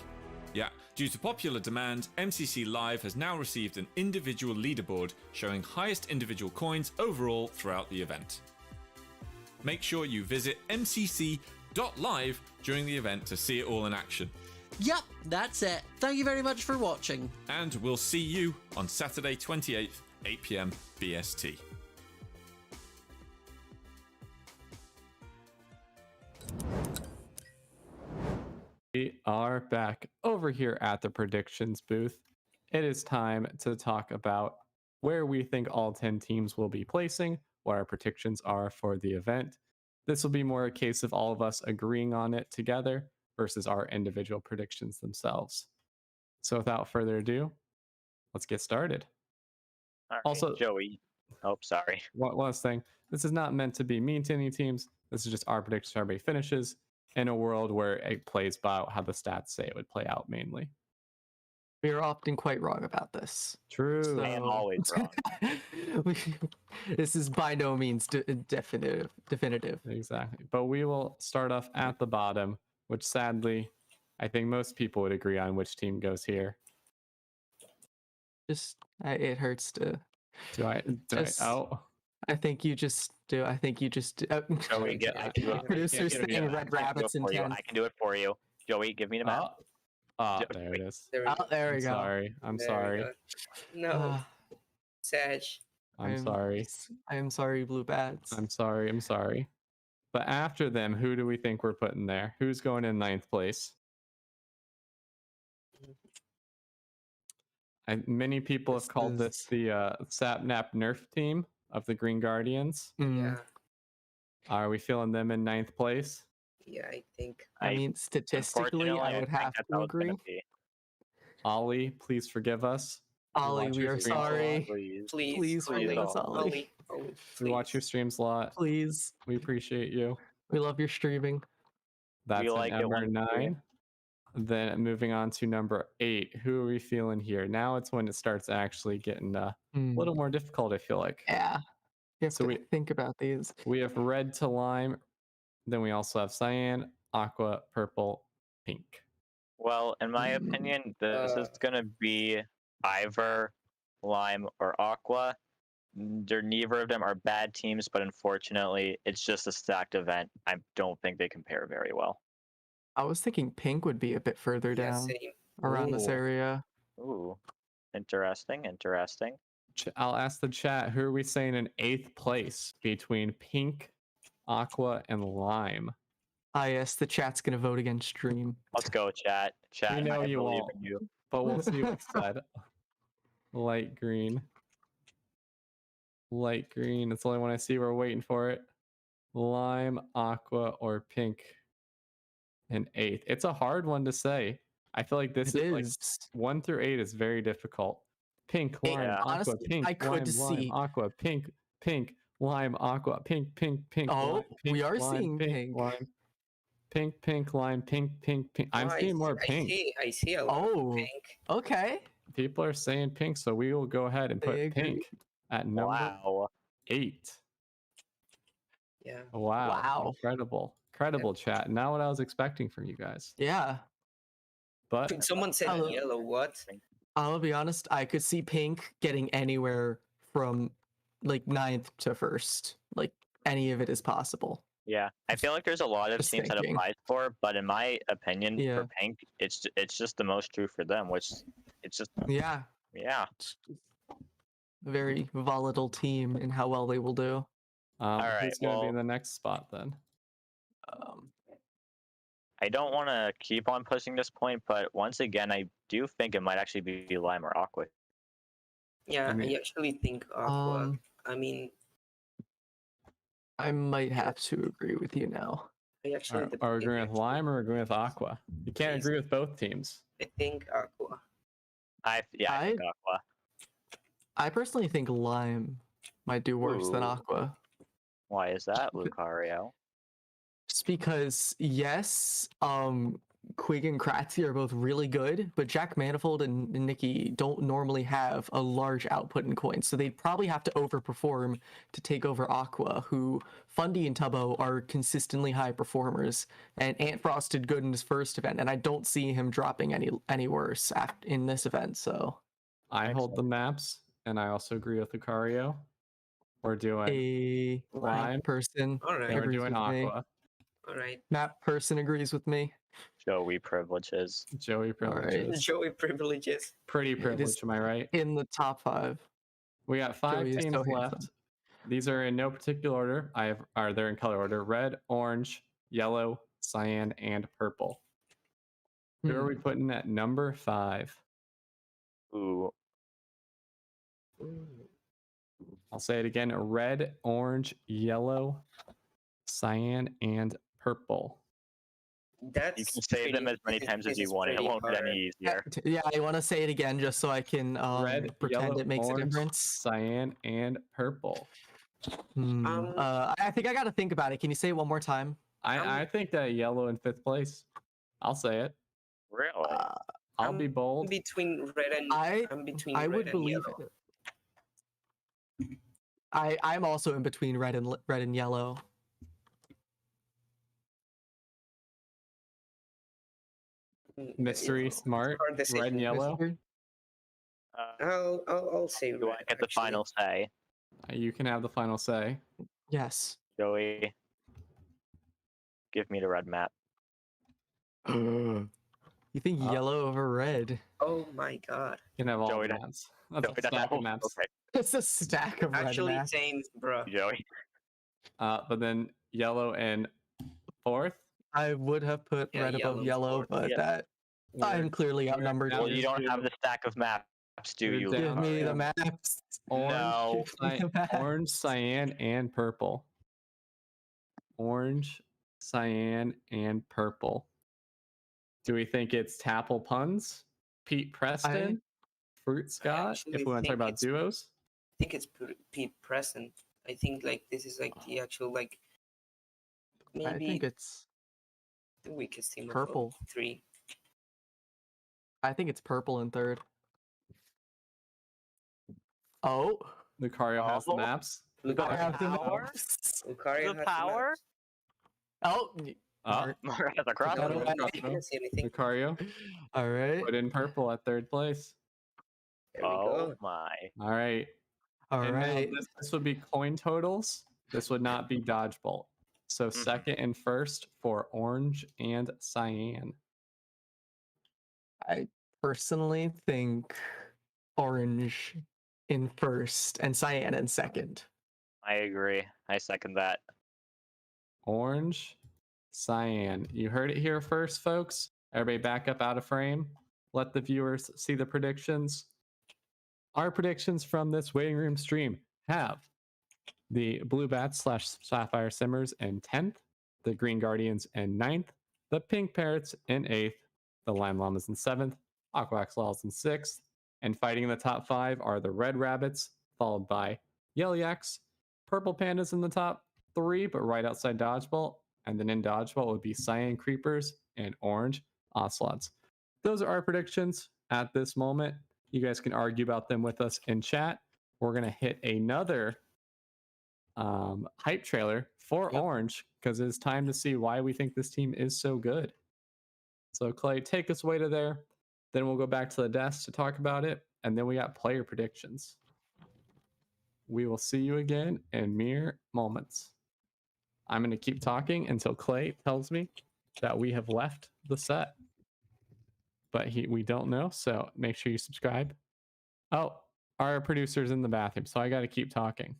due to popular demand, MCC Live has now received an individual leaderboard showing highest individual coins overall throughout the event. Make sure you visit mcc.live during the event to see it all in action. Yep, that's it. Thank you very much for watching. And we'll see you on Saturday 28th, 8 PM BST. We are back over here at the predictions booth. It is time to talk about where we think all 10 teams will be placing, what our predictions are for the event. This will be more a case of all of us agreeing on it together versus our individual predictions themselves. So without further ado, let's get started. All right, Also, Joey. Oh, sorry. One last thing. This is not meant to be mean to any teams. This is just our predictions for everybody finishes in a world where it plays about how the stats say it would play out mainly. We are often quite wrong about this. True. I am always wrong. This is by no means definitive. Exactly. But we will start off at the bottom, which sadly, I think most people would agree on which team goes here. Just it hurts to. I think you just do. Joey, Producers saying red rabbits and I can do it for you. Joey, give me the map. There it is. There we go. Sorry. I'm sorry. No. Sag. I'm sorry. I am sorry, Blue Bats. I'm sorry. But after them, who do we think we're putting there? Who's going in 9th place? Many people have called this the Sapnap Nerf team of the Green Guardians. Yeah. Are we feeling them in 9th place? Yeah, I think. I mean, statistically, I would have to agree. Ollie, please forgive us. Ollie, we are sorry. Please forgive us, Ollie. We watch your streams a lot. Please. We appreciate you. We love your streaming. That's number 9. Then moving on to number 8. Who are we feeling here? Now it's when it starts actually getting a little more difficult, I feel like. Yeah. You have to think about these. We have red to lime. Then we also have cyan, aqua, purple, pink. Well, in my opinion, this is going to be either lime or aqua. Neither of them are bad teams, but unfortunately, it's just a stacked event. I don't think they compare very well. I was thinking pink would be a bit further down around this area. Ooh, interesting. I'll ask the chat, who are we saying in 8th place between pink, aqua, and lime? Yes, the chat's gonna vote against stream. Let's go, chat. We know you won't, but we'll see what's said. Light green. It's the only one I see. We're waiting for it. Lime, aqua, or pink in 8th. It's a hard one to say. I feel like this is like 1 through 8 is very difficult. Pink, lime, aqua, honestly, pink, I could see aqua, pink, lime, aqua, pink. Oh, lime, we are lime, seeing pink. Lime, pink, lime, pink. I'm seeing more pink. I see a lot of pink. Okay. People are saying pink, so we will go ahead and put pink at number 8. Yeah. Wow. Incredible chat. Not what I was expecting from you guys. Yeah. But someone said yellow. What? I'll be honest. I could see pink getting anywhere from like 9th to 1st. Like any of it is possible. Yeah, I feel like there's a lot of teams that applies for, but in my opinion, for pink, it's just the most true for them, which it's just yeah. Very volatile team in how well they will do. All right, who's gonna be in the next spot then? I don't want to keep on pushing this point, but once again, I do think it might actually be lime or aqua. Yeah, I actually think aqua. I mean, I might have to agree with you now. Are we agreeing with lime or agreeing with aqua? You can't agree with both teams. I think aqua. I think aqua. I personally think lime might do worse than aqua. Why is that, Lucario? Just because, yes, Quig and Kratzy are both really good, but Jack Manifold and Nikki don't normally have a large output in coins, so they'd probably have to overperform to take over Aqua, who Fundy and Tubbo are consistently high performers, and Ant Frost did good in his first event, and I don't see him dropping any worse in this event. So I hold the maps, and I also agree with Lucario. We're doing a Lime, map person All right. and we're agrees doing with me. Aqua. All right. Map person agrees with me. Joey privileges. Joey right. privileges. Joey privileges. Pretty It is privileged, am I right? in the top 5. We got 5 Joey is teams so left. handsome. These are in no particular order. They're in color order: red, orange, yellow, cyan, and purple. Who are we putting at number 5? Ooh. I'll say it again: red, orange, yellow, cyan, and purple. That's You can say them as many times as you want. It won't get any easier. Yeah, I want to say it again just so I can Red, pretend yellow, it makes a orange, difference. cyan, and purple. I think I got to think about it. Can you say it one more time? I think that yellow in 5th place. I'll say it. Really? I'll be bold. between red and I'm between I red would and believe yellow. it. I'm also in between red and yellow. Mystery, smart, hard decision. red and yellow. Mystery? I'll say Do I red, get the actually. final say? You can have the final say. Yes. Joey, give me the red map. You think yellow over red? Oh my god. You can have all Joey, the that- maps. That's Joey, a stack of maps. Okay, It's a stack of red Actually, maps. same, bro. Joey. But then yellow and 4th. I would have put Yeah, red above yellow's yellow, fourth. but Yeah. that I'm clearly outnumbered. down Well, here. you don't have the stack of maps, do You're you? down. Give me the Yeah. maps. Orange, Give me the maps. orange, cyan, and purple. Orange, cyan, and purple. Do we think it's Tapple Puns, Pete Preston, Fruit Scott? actually If we want to talk think about it's- duos, I think it's Pete Present. I think like this is like the actual like maybe I think it's the weakest team purple. of all 3. I think it's purple in 3rd. Oh, Lucario has the Oh. maps. I have the Power? maps. Lucario The has power? maps. Oh, Oh, Mara has a That crossbow. away. I can't see anything. Lucario all right, put in purple at 3rd place. There we Oh go. my. All right. all And now right. this would be coin totals. This would not be dodgeball. So 2nd and 1st for orange and cyan. I personally think orange in 1st and cyan in 2nd. I agree. I second that. Orange, cyan. You heard it here first, folks. Everybody back up out of frame. Let the viewers see the predictions. Our predictions from this waiting room stream have the Blue Bats / Sapphire Simmers in 10th, the Green Guardians in 9th, the Pink Parrots in 8th, the Lime Llamas in 7th, Aquax Laws in 6th, and fighting in the top 5 are the Red Rabbits, followed by Yellow Yaks, Purple Pandas in the top 3, but right outside Dodgeball, and then in Dodgeball would be Cyan Creepers and Orange Ocelots. Those are our predictions at this moment. You guys can argue about them with us in chat. We're going to hit another hype trailer for Orange because it's time to see why we think this team is so good. So Clay, take us away to there. Then we'll go back to the desk to talk about it. And then we got player predictions. We will see you again in mere moments. I'm going to keep talking until Clay tells me that we have left the set. But we don't know, so make sure you subscribe. Oh, our producer's in the bathroom, so I got to keep talking.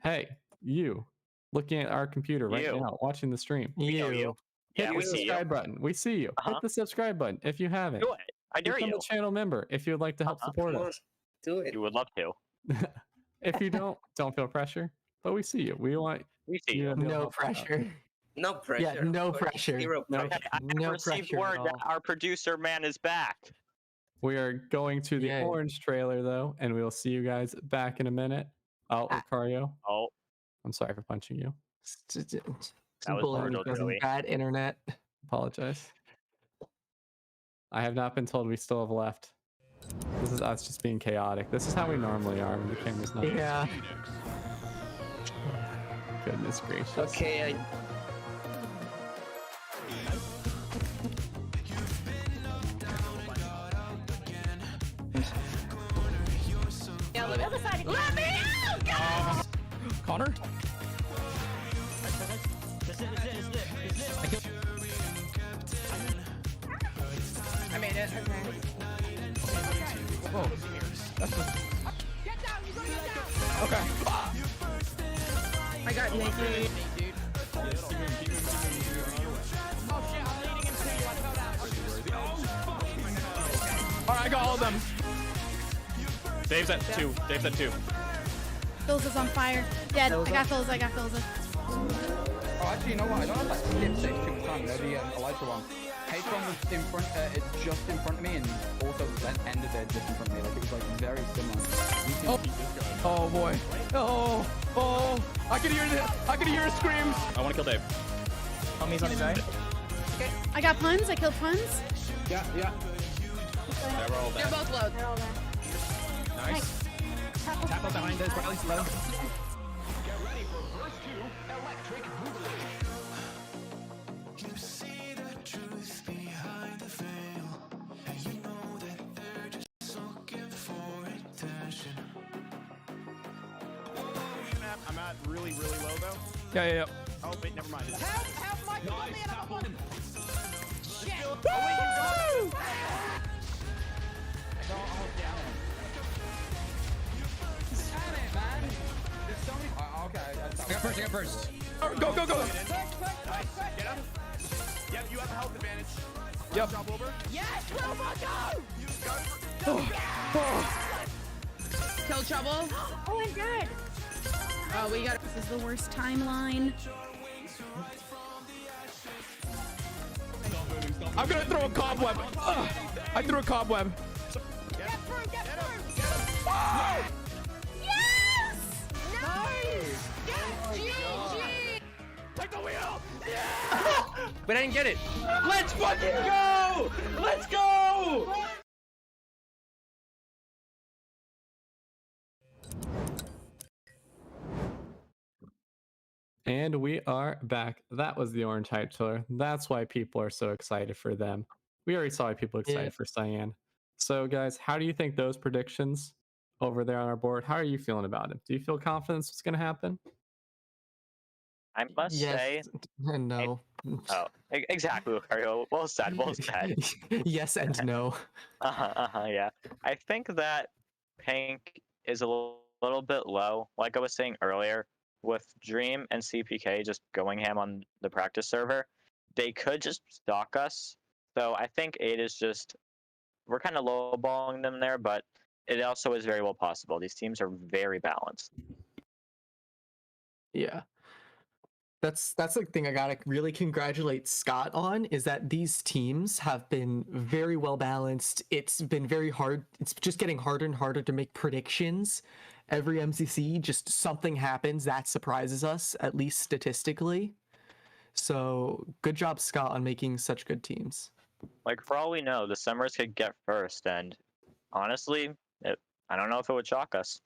Hey, you, looking at our computer right You. now, watching the stream. We know you. Yeah, Hit we the see you. subscribe button. We see you. Uh-huh. Hit the subscribe button if you haven't. Do it. I dare Become you. a channel member if you would like to help support Come on, us. do it. You would love to. If you don't feel pressure. But we see you. We want We see you you. to be able to No help us out. pressure. No pressure. Yeah, no of course. pressure. Zero No pressure. I No have received pressure at word that all. our producer man is back. We are going to the Yay. orange trailer though, and we'll see you guys back in a minute. Oh, Lucario, Oh, I'm sorry for punching you. was Simple brutal, because of Joey. bad internet. Apologize. I have not been told we still have left. This is us just being chaotic. This is how we normally are when the camera's not. Yeah. Goodness gracious. Okay, Let me out, guys! Connor? I made it. Whoa. That's the... Get down! You gotta get down! Okay. I got naked. Oh shit, I'm leading into you. I fell down. Alright, I got all of them. Dave's at 2. Dave's at 2. Phil's is on fire. Dead. I got Phil's. I got Phil's. Oh, actually, you know what? I don't know if that skip saves too much time. You know, the Elytra one. Patron was in front, it's just in front of me, and also then ended there just in front of me. Like, it was like very similar. Oh boy. Oh. I can hear his screams. I want to kill Dave. Tommy's on his own. Okay. I got puns. I killed puns. Yeah. Yeah, we're all They're dead. both low. They're all there. Nice. Tap up behind us, Riley's low. I'm at really low though. Yeah. Oh wait, never mind. Help, Mike! Shit! Oh wait, you got it. I got first. Go. Nice. Get up. Yep, you have a health advantage. Yep. Drop over. Yes, Wilma, go! Kill trouble. Oh, I'm dead. Oh, we got. This is the worst timeline. I'm gonna throw a cobweb. I threw a cobweb. Get through. Oh! Yes! Nice. Yes, GG. Take the wheel. But I didn't get it. Let's fucking go! Let's go! And we are back. That was the orange hype killer. That's why people are so excited for them. We already saw why people are excited for Cyan. So guys, how do you think those predictions over there on our board, how are you feeling about it? Do you feel confident what's going to happen? I must say. Yes and no. Oh, exactly, Lucario. Well said. Yes and no. Yeah. I think that Pink is a little bit low. Like I was saying earlier, with Dream and CPK just going ham on the practice server, they could just stalk us. So I think 8 is just, we're kind of lowballing them there, but it also is very well possible. These teams are very balanced. Yeah. That's the thing I gotta really congratulate Scott on, is that these teams have been very well balanced. It's been very hard. It's just getting harder and harder to make predictions. Every MCC, just something happens that surprises us, at least statistically. So good job, Scott, on making such good teams. Like, for all we know, the Summers could get first, and honestly, I don't know if it would shock us.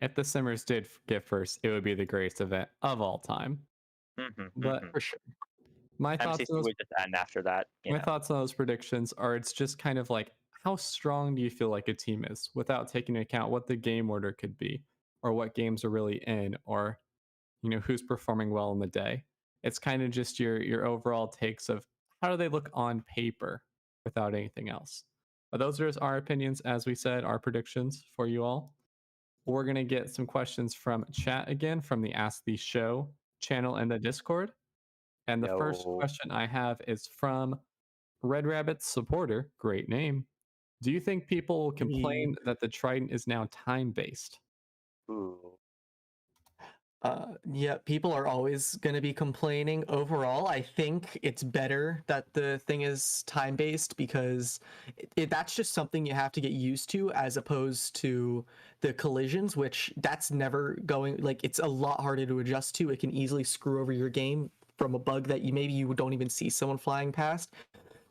If the Simmers did get first, it would be the greatest event of all time. But for sure, my thoughts MCC would just end after that. My thoughts on those predictions are, it's just kind of like, how strong do you feel like a team is without taking into account what the game order could be, or what games are really in, or who's performing well in the day. It's kind of just your overall takes of how do they look on paper without anything else. But those are just our opinions, as we said, our predictions for you all. We're going to get some questions from chat again, from the Ask the Show channel and the Discord. And the first question I have is from Red Rabbit Supporter. Great name. Do you think people will complain that the Trident is now time-based? Yeah, people are always going to be complaining. Overall, I think it's better that the thing is time-based, because that's just something you have to get used to, as opposed to the collisions, which that's never going, like, it's a lot harder to adjust to. It can easily screw over your game from a bug that maybe you don't even see someone flying past.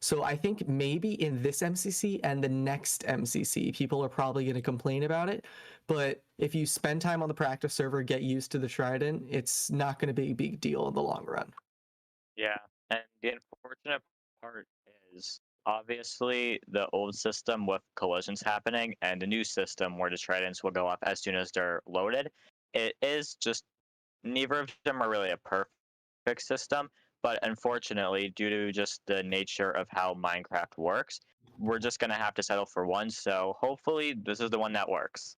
So I think maybe in this MCC and the next MCC, people are probably going to complain about it. But if you spend time on the practice server, get used to the Trident, it's not going to be a big deal in the long run. Yeah, and the unfortunate part is obviously the old system with collisions happening and the new system where the tridents will go off as soon as they're loaded. It is just neither of them are really a perfect system, but unfortunately, due to just the nature of how Minecraft works, we're just gonna have to settle for one. So hopefully, this is the one that works.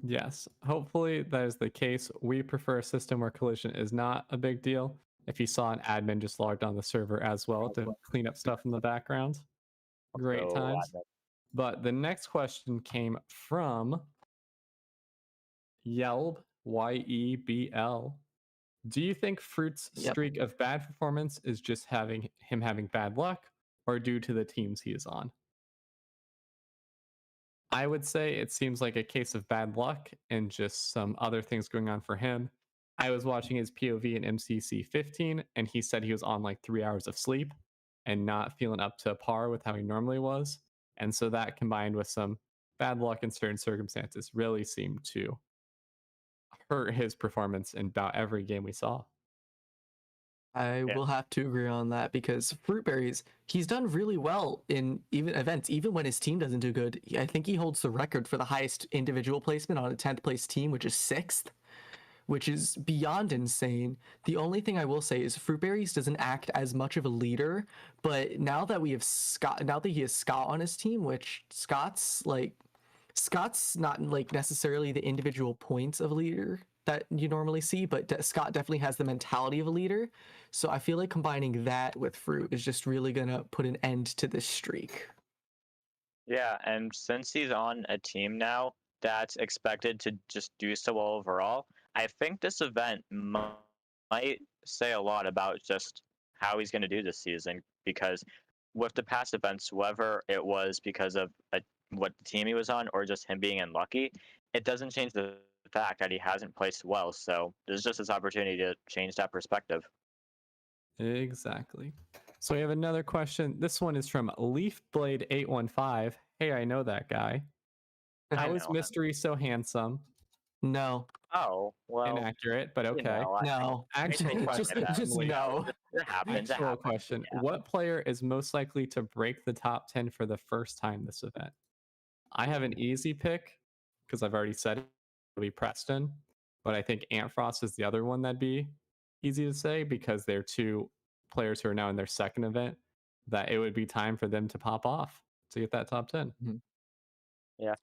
Yes, hopefully that is the case. We prefer a system where collision is not a big deal. If you saw an admin just logged on the server as well to clean up stuff in the background, great So, times. But the next question came from Yelb, YEBL. Do you think Fruit's streak of bad performance is just having bad luck, or due to the teams he is on? I would say it seems like a case of bad luck and just some other things going on for him. I was watching his POV in MCC 15, and he said he was on like 3 hours of sleep and not feeling up to par with how he normally was. And so that combined with some bad luck in certain circumstances really seemed to hurt his performance in about every game we saw. I will have to agree on that because Fruitberries, he's done really well in even events, even when his team doesn't do good. I think he holds the record for the highest individual placement on a 10th place team, which is 6th, which is beyond insane. The only thing I will say is Fruitberries doesn't act as much of a leader, but now that we have Scott, now that he has Scott on his team, which Scott's not like necessarily the individual points of a leader that you normally see, but Scott definitely has the mentality of a leader. So I feel like combining that with Fruit is just really gonna put an end to this streak. Yeah, and since he's on a team now that's expected to just do so well overall, I think this event might say a lot about just how he's going to do this season. Because with the past events, whether it was because of what the team he was on or just him being unlucky, it doesn't change the fact that he hasn't placed well. So there's just this opportunity to change that perspective. Exactly. So we have another question. This one is from LeafBlade815. Hey, I know that guy. How is Mystery so handsome? No. Oh, well. Inaccurate, but okay. No. Actual just question. no. It happens. Actual question. Yeah. What player is most likely to break the top 10 for the first time this event? I have an easy pick because I've already said it. It'll be Preston, but I think Antfrost is the other one that'd be easy to say because they're two players who are now in their second event that it would be time for them to pop off to get that top 10. Yeah.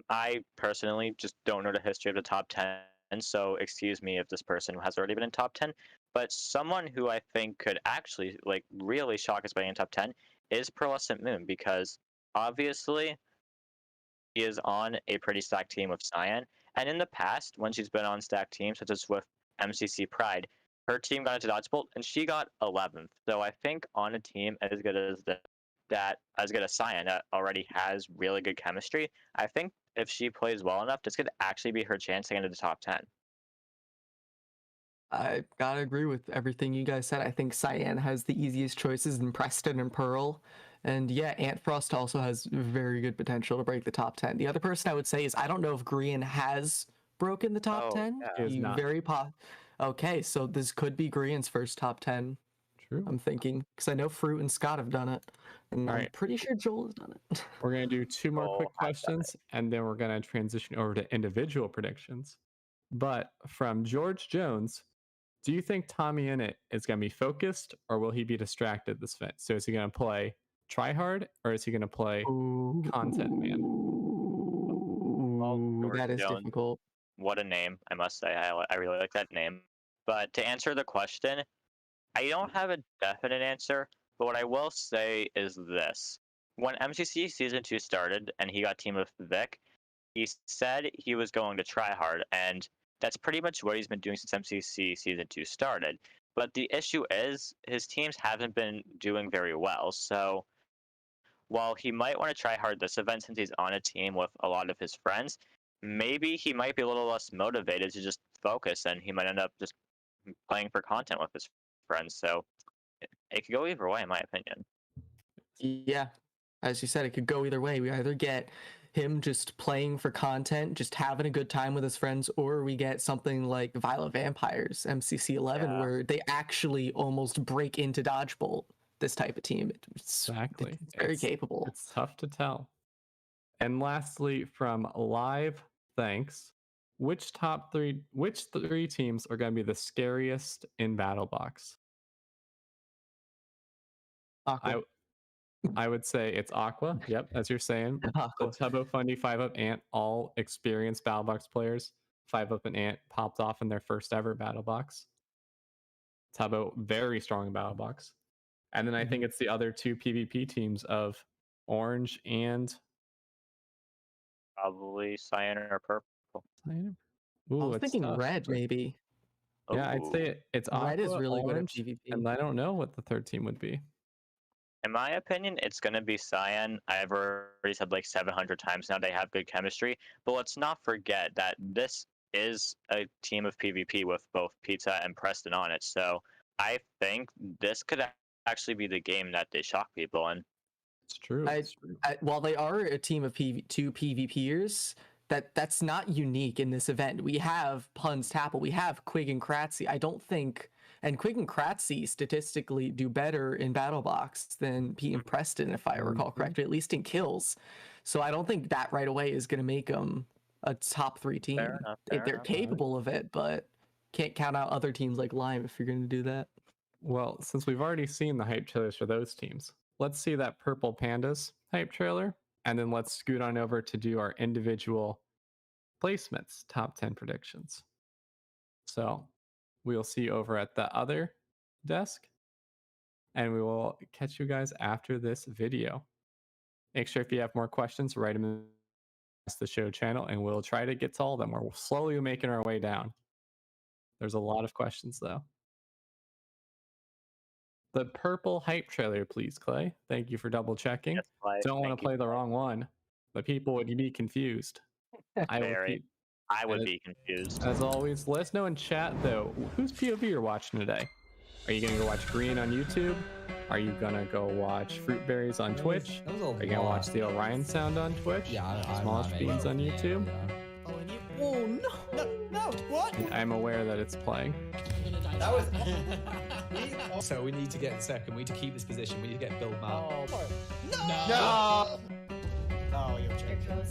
I personally just don't know the history of the top 10, so excuse me if this person has already been in top 10, but someone who I think could actually like really shock us by in top 10 is Pearlescent Moon, because obviously he is on a pretty stacked team with Cyan, and in the past when she's been on stacked teams such as with MCC Pride, her team got into Dodgebolt and she got 11th. So I think on a team as good as as good as Cyan that already has really good chemistry, I think if she plays well enough, this could actually be her chance to get into the top 10. I gotta agree with everything you guys said. I think Cyan has the easiest choices in Preston and Pearl. And yeah, Antfrost also has very good potential to break the top 10. The other person I would say is I don't know if Grian has broken the top 10. He is not. Okay, so this could be Grian's first top 10. True. I'm thinking because I know Fruit and Scott have done it, and I'm pretty sure Joel has done it. We're going to do 2 more quick questions, and then we're going to transition over to individual predictions. But from George Jones, do you think TommyInnit is going to be focused, or will he be distracted this event? So is he going to play tryhard, or is he going to play content man? Ooh, that is difficult. What a name, I must say. I really like that name. But to answer the question, I don't have a definite answer, but what I will say is this. When MCC Season 2 started and he got teamed with Vic, he said he was going to try hard, and that's pretty much what he's been doing since MCC Season 2 started. But the issue is his teams haven't been doing very well, so while he might want to try hard this event since he's on a team with a lot of his friends, maybe he might be a little less motivated to just focus, and he might end up just playing for content with his friends. So it could go either way, in my opinion. Yeah, as you said, it could go either way. We either get him just playing for content, just having a good time with his friends, or we get something like Violet Vampires MCC 11, where they actually almost break into Dodgebolt. This type of team, it's very capable. It's tough to tell. And lastly, from Live Thanks, which three teams are going to be the scariest in BattleBox? I would say it's Aqua. Yep, as you're saying. The Tubbo Fundy 5-Up Ant, all experienced BattleBox players. 5-Up and Ant popped off in their first ever BattleBox. Tubbo, very strong in BattleBox. And then I think it's the other two PvP teams of Orange and probably Cyan or Purple. Cyan? I was thinking Red, maybe. Yeah, I'd say it's Red is Aqua, really Orange, good at PvP. and I don't know what the third team would be. In my opinion, it's going to be Cyan. I've already said like 700 times now they have good chemistry. But let's not forget that this is a team of PvP with both Pizza and Preston on it. So I think this could actually be the game that they shock people in. It's true. While they are a team of two PvPers, that's not unique in this event. We have Pun's Tapple, we have Quig and Kratzy. I don't think, and Quig and Kratzy statistically do better in BattleBox than Pete and Preston, if I recall correctly, at least in kills. So I don't think that right away is going to make them a top 3 team. They're capable of it, but can't count out other teams like Lime if you're going to do that. Well, since we've already seen the hype trailers for those teams, let's see that Purple Pandas hype trailer, and then let's scoot on over to do our individual placements, top 10 predictions. So we'll see over at the other desk, and we will catch you guys after this video. Make sure if you have more questions, write them in the show channel, and we'll try to get to all of them. We're slowly making our way down. There's a lot of questions, though. The purple hype trailer, please, Clay. Thank you for double checking. Yes, Clay. Don't want to play the wrong one. The people would be confused. I would be confused. As always, let us know in chat, though, whose POV you're watching today. Are you going to go watch Green on YouTube? Are you going to go watch Fruitberries on Twitch? Are you going to watch the Orion Sound on Twitch? Yeah, Smallish Beans on YouTube? Oh, no. No, what? I'm aware that it's playing. That was... So we need to get second. We need to keep this position. We need to get Bill Mal. No! Oh, you're joking.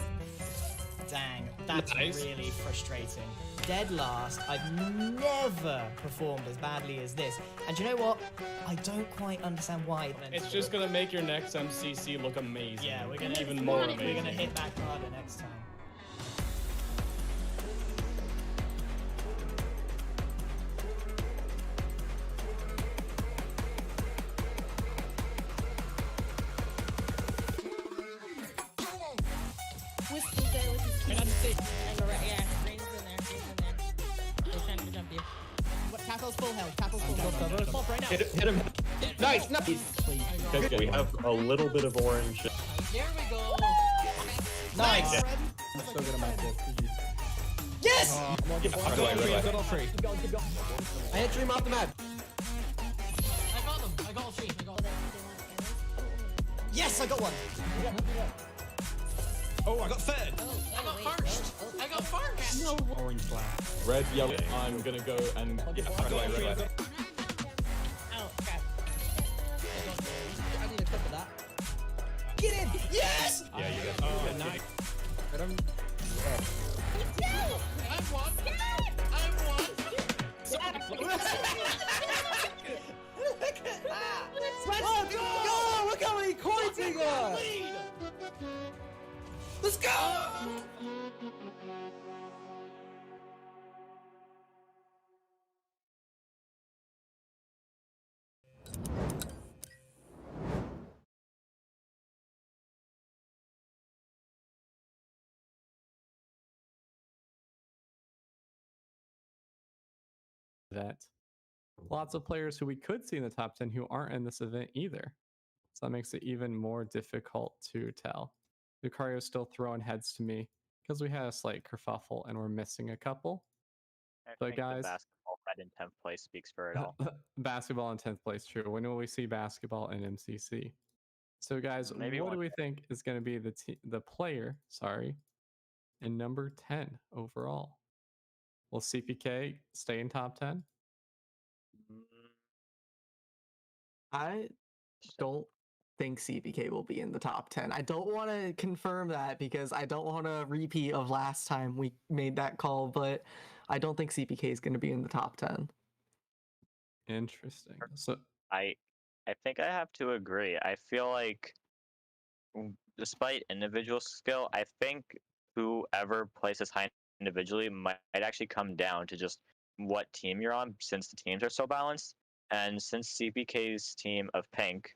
Dang, that's really frustrating. Dead last, I've never performed as badly as this. And do you know what? I don't quite understand why. It's just gonna make your next MCC look amazing. Yeah, we're gonna even more amazing. We're gonna hit back harder next time. Capo's full health. Capo's full health. Pop right now. Hit him. Nice. Okay, we have a little bit of orange. There we go. Nice. I'm so good at my kill. Yes! I got all three. I hit Dream off the map. I got them. I got all three. Yes, I got one. Oh, I got third. I got first. I got first. No. Orange, black. Red, yellow. I'm gonna go and red away. Oh, crap. I need a clip of that. Get in! Yes! Yeah, you got. Oh, nice. Get him. I'm one. Look at that! Let's go! Look how many coins we got! Let's go! That lots of players who we could see in the top 10 who aren't in this event either. So that makes it even more difficult to tell. Lucario's still throwing heads to me because we had a slight kerfuffle and we're missing a couple. But guys, the basketball had in 10th place speaks for it all. Basketball in 10th place, true. When will we see basketball in MCC? So, guys, Maybe what do one we day. think is going to be the player, in number 10 overall? Will CPK stay in top 10? I don't think CPK will be in the top 10. I don't want to confirm that because I don't want a repeat of last time we made that call, but I don't think CPK is going to be in the top 10. Interesting. So I think I have to agree. I feel like despite individual skill, I think whoever places high individually might actually come down to just what team you're on, since the teams are so balanced. And since CPK's team of Pink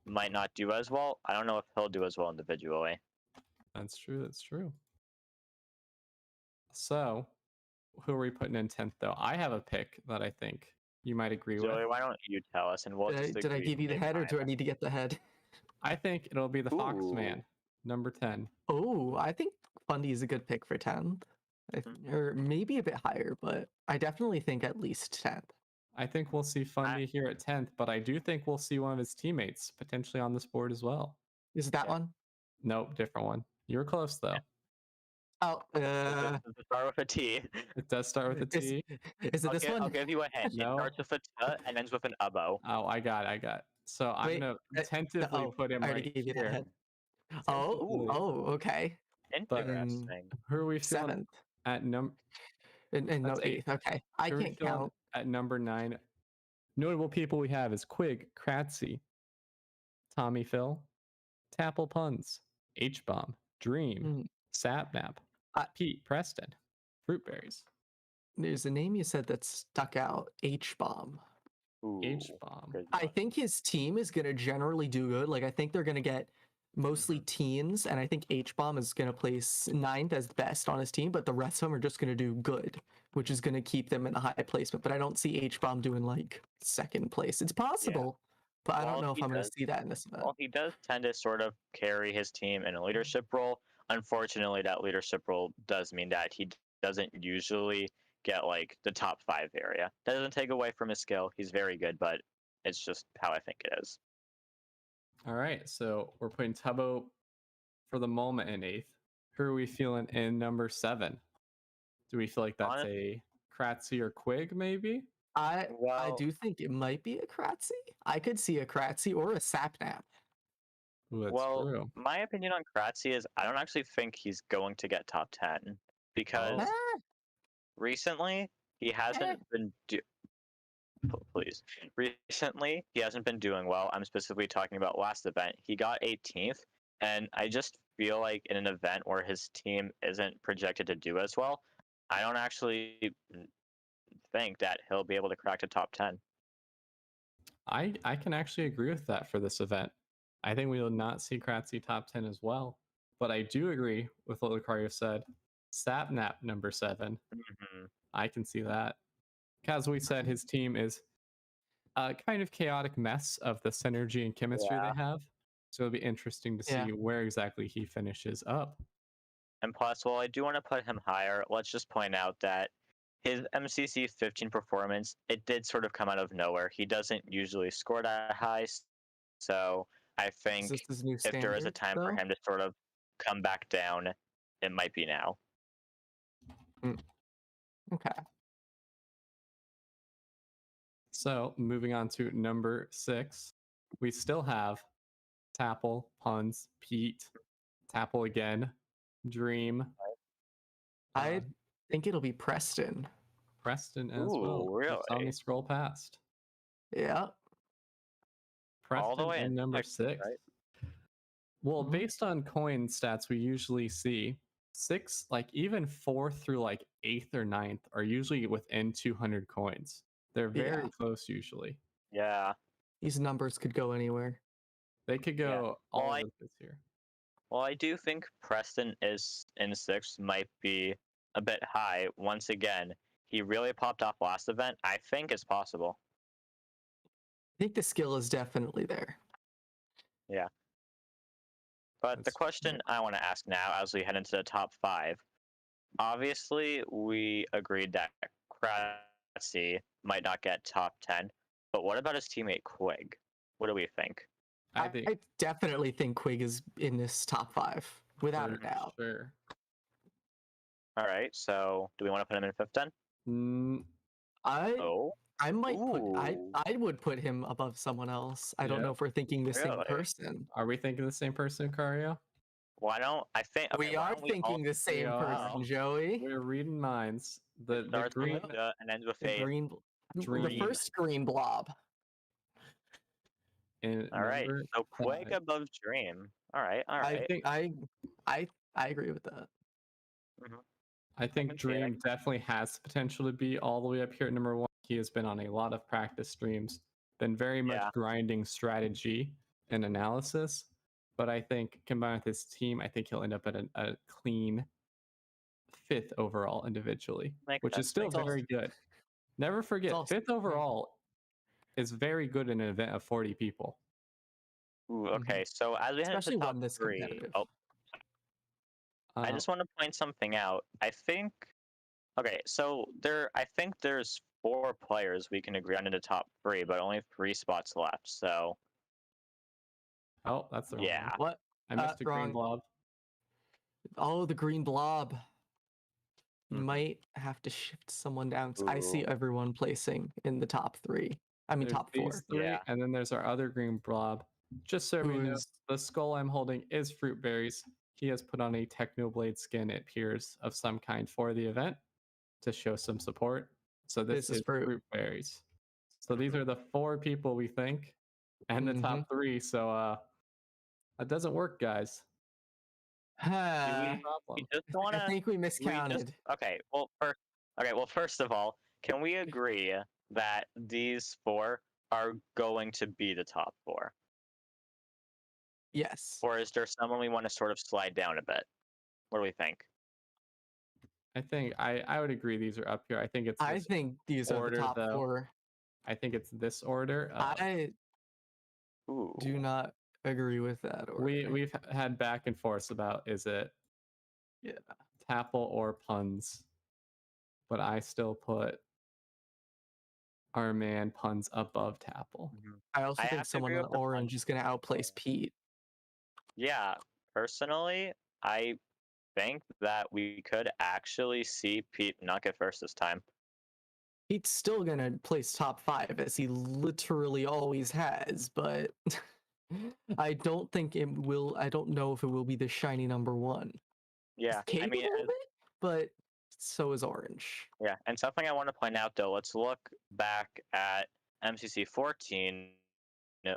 might not do as well, I don't know if he'll do as well individually. that's true. That's true. So, who are we putting in 10th, though? I have a pick that I think you might agree with. Joey, why don't you tell us, and we'll just Did I agree give you the head or do I need to get the head? I think it'll be the Foxman, number 10. Oh, I think Fundy is a good pick for 10th. Or maybe a bit higher, but I definitely think at least 10th. I think we'll see Fundy here at 10th, but I do think we'll see one of his teammates potentially on this board as well. Is it that one? Nope, different one. You were close, though. Oh, Does it start with a T? It does start with a T. Is it this one? I'll give you a hint. No. It starts with a T and ends with an abo. Oh, I got it. So I'm Wait, going to tentatively put him I already right gave you that here. head. Oh, okay. Interesting. Who are we feeling 7th. at number? And no, That's 8th. Okay. I Who are we can't feeling count. At number 9, notable people we have is Quig, Kratzy, Tommy Phil, Tapple Puns, H-Bomb, Dream, Sapnap, Pete Preston, Fruitberries. There's a name you said that stuck out. H-Bomb. H-Bomb. I think his team is going to generally do good. Like, I think they're going to get mostly teens, and I think H-Bomb is going to place 9th as best on his team, but the rest of them are just going to do good, which is going to keep them in a high placement. But I don't see H-Bomb doing, like, 2nd place. It's possible, but I don't know if I'm going to see that in this event. Well, he does tend to sort of carry his team in a leadership role. Unfortunately, that leadership role does mean that he doesn't usually get, like, the top 5 area. That doesn't take away from his skill. He's very good, but it's just how I think it is. All right, so we're putting Tubbo for the moment in 8th. Who are we feeling in number 7? Do we feel like that's a Kratzy or Quig, maybe? I do think it might be a Kratzy. I could see a Kratzy or a Sapnap. Ooh, that's Well, true. my opinion on Kratzy is I don't actually think he's going to get top 10 because recently he hasn't been please. Recently, he hasn't been doing well. I'm specifically talking about last event. He got 18th, and I just feel like in an event where his team isn't projected to do as well, I don't actually think that he'll be able to crack the top 10. I can actually agree with that for this event. I think we will not see Kratzy top 10 as well, but I do agree with what Lucario said. Sapnap number 7. I can see that. As we said, his team is a kind of chaotic mess of the synergy and chemistry they have. So it'll be interesting to see where exactly he finishes up. And plus, while I do want to put him higher, let's just point out that his MCC 15 performance, it did sort of come out of nowhere. He doesn't usually score that high. So I think if there is a time for him to sort of come back down, it might be now. Okay. So moving on to number 6, we still have Tapple, Puns, Pete, Tapple again, Dream. I think it'll be Preston. Preston as well. Really? Just on the scroll past. Yeah. Preston All the way in number 6. Right? Well, based on coin stats, we usually see 6, like even 4th through like 8th or 9th are usually within 200 coins. They're very close usually. Yeah. These numbers could go anywhere. They could go all over this year. Well, I do think Preston is in 6th might be a bit high. Once again, he really popped off last event. I think it's possible. I think the skill is definitely there. Yeah. But the question I want to ask now as we head into the top 5, obviously we agreed that Patsy might not get top 10, but what about his teammate Quig? What do we think? I definitely think Quig is in this top 5 without a For doubt. sure. All right, so do we want to put him in 5th then? I might put I Ooh. would put him above someone else. I don't Yeah. know if we're thinking the same Really? person. Are we thinking the same person, Cario? Why don't I think We are thinking the same person, Joey. We're reading minds. It The starts green with a and ends with The a green, the Dream. first green blob. in All right, number so Quig 5. above Dream. All right, all right. I think I agree with that. I think can see it, I Dream definitely has the potential to be all the way up here at number 1. He has been on a lot of practice streams, been very much grinding strategy and analysis. But I think combined with his team, I think he'll end up at a clean 5th overall individually, which is still very good. Never forget, 5th overall is very good in an event of 40 people. Ooh, okay, so as we head Especially into top one this 3, competitive. I just want to point something out. I think, okay, so I think there's 4 players we can agree on in the top 3, but only 3 spots left. So, oh, that's the wrong one. What? I missed a green wrong. blob. Oh, the green blob. You might have to shift someone down. I see everyone placing in the top 3. I mean, There's top 4. these 3, and then there's our other green blob. Just so we know, the skull I'm holding is Fruit Berries. He has put on a Technoblade skin, it appears, of some kind for the event to show some support. So this is Fruit Berries. So these are the 4 people we think, and the top 3. So that doesn't work, guys. I think we miscounted. Okay, well, first of all, can we agree that these 4 are going to be the top 4? Yes. Or is there someone we want to sort of slide down a bit? What do we think? I think I would agree these are up here. I think it's I think these are the top 4. I think it's this order. I do not agree with that order. We've had back and forth about is it Tapple or Puns, but I still put our man Puns above Tapple. I also think someone in orange is going to outplace Pete. Yeah, personally, I think that we could actually see Pete not get first this time. Pete's still going to place top 5 as he literally always has, but I don't think it will. I don't know if it will be the shiny number 1. Yeah, I mean, but so is orange. Yeah, and something I want to point out though, let's look back at MCC 14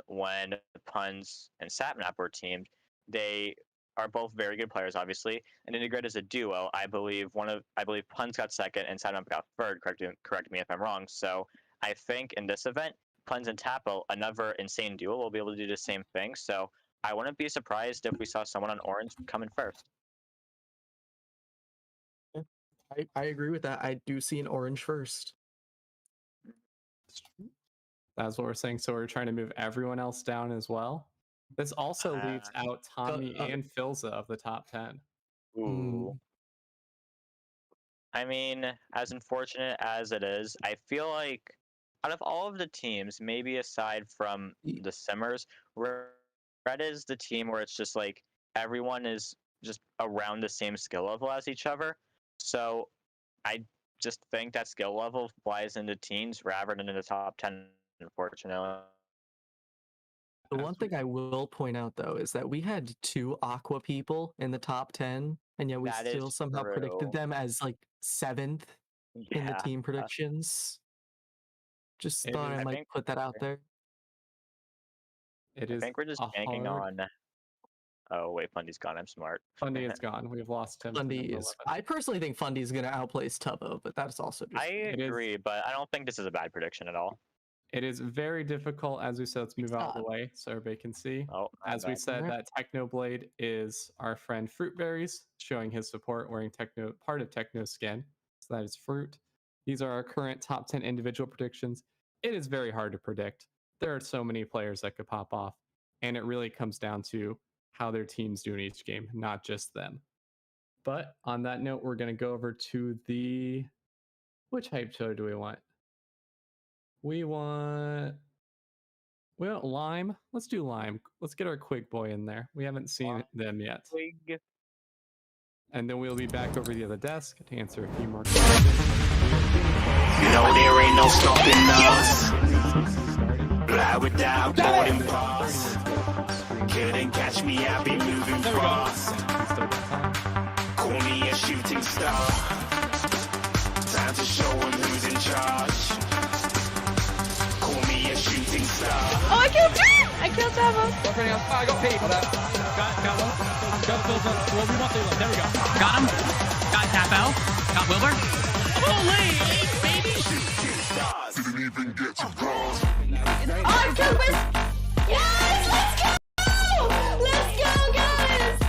when Puns and Sapnap were teamed. They are both very good players, obviously, and integrated as a duo. I believe Puns got 2nd and Sapnap got 3rd. Correct me if I'm wrong. So I think in this event, Puns and Tapple, another insane duo, will be able to do the same thing. So I wouldn't be surprised if we saw someone on orange come in first. I agree with that. I do see an orange first. That's what we're saying. So we're trying to move everyone else down as well. This also leaves out Tommy and Filza of the top 10. Ooh. I mean, as unfortunate as it is, I feel like out of all of the teams, maybe aside from the Simmers, Red is the team where it's just like everyone is just around the same skill level as each other. So I just think that skill level flies into teens rather than in the top 10, unfortunately. The one thing I will point out, though, is that we had 2 Aqua people in the top 10, and yet we still somehow predicted them as like 7th in the team predictions. Just thought I might put that out there. I think we're just banking on. Oh wait, Fundy's gone. I'm smart. Fundy is gone. We've lost him. Fundy is. I personally think Fundy is going to outplace Tubbo, but that's also just. I agree, but I don't think this is a bad prediction at all. It is very difficult, as we said. Let's move out of the way so everybody can see. Oh, as we said, that Technoblade is our friend Fruitberries, showing his support, wearing part of Techno skin. So that is Fruit. These are our current top 10 individual predictions. It is very hard to predict. There are so many players that could pop off, and it really comes down to how their teams do in each game, not just them. But on that note, we're going to go over to the... Which hype show do we want? We want Lime. Let's do Lime. Let's get our Quig boy in there. We haven't seen them yet. Quig. And then we'll be back over the other desk to answer a few more questions. You know there ain't no stopping us. Fly without boarding pass. Couldn't catch me, I'll be moving fast. Call me a shooting star. Time to show 'em who's in charge. Call me a shooting star. Oh, I killed Jam! I killed Java. I got Pete. Got one. Got Wilbur. Well, we want the there we go. Got him. Got Tapel. Got Wilbur. Holy baby! Didn't even get to cross. Oh, I killed Wiz. Yes, let's go! Let's go, guys!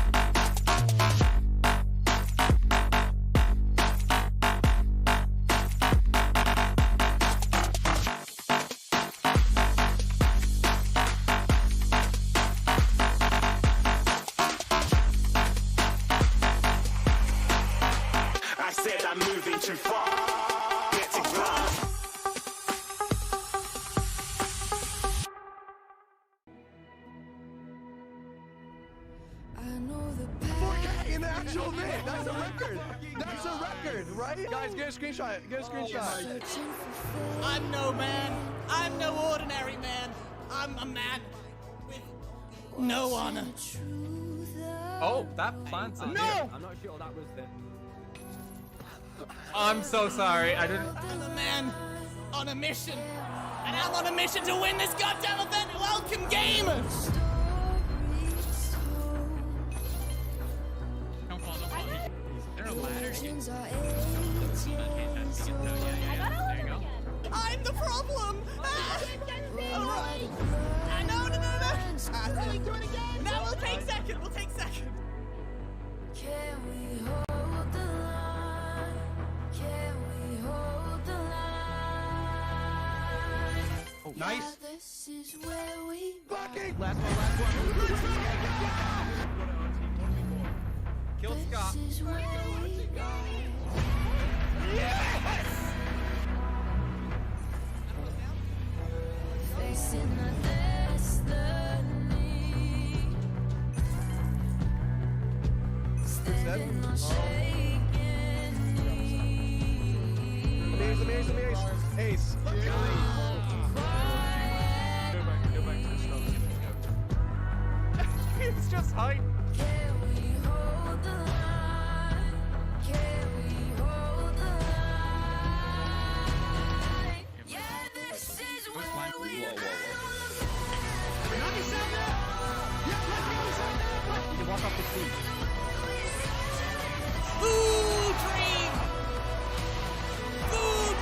I said I'm moving too far. Get to glass. In the actual event. That's a record. That's a record, right? Guys, get a screenshot. Get a screenshot. I'm no man. I'm no ordinary man. I'm a man with no honor. Oh, that plants it. No! I'm not sure that was the. I'm so sorry. I didn't. I'm a man on a mission. And I'm on a mission to win this goddamn event. Welcome game! Don't fall, don't fall. Is there a ladder? There you go. I'm the problem! Alright. No. Do it again! No, we'll take second. We'll take second. Can we hold the line? Can we hold the line? Oh, nice. Yeah, this is where we Fucking Last one. Kill Scott. This is where we go. Facing our destiny. Standing on shaking knees. Amazing. Ace. It's just hype. Can we hold the line? Can we hold the line? Yeah, this is where we go. You walk off the seat. Food dream! Food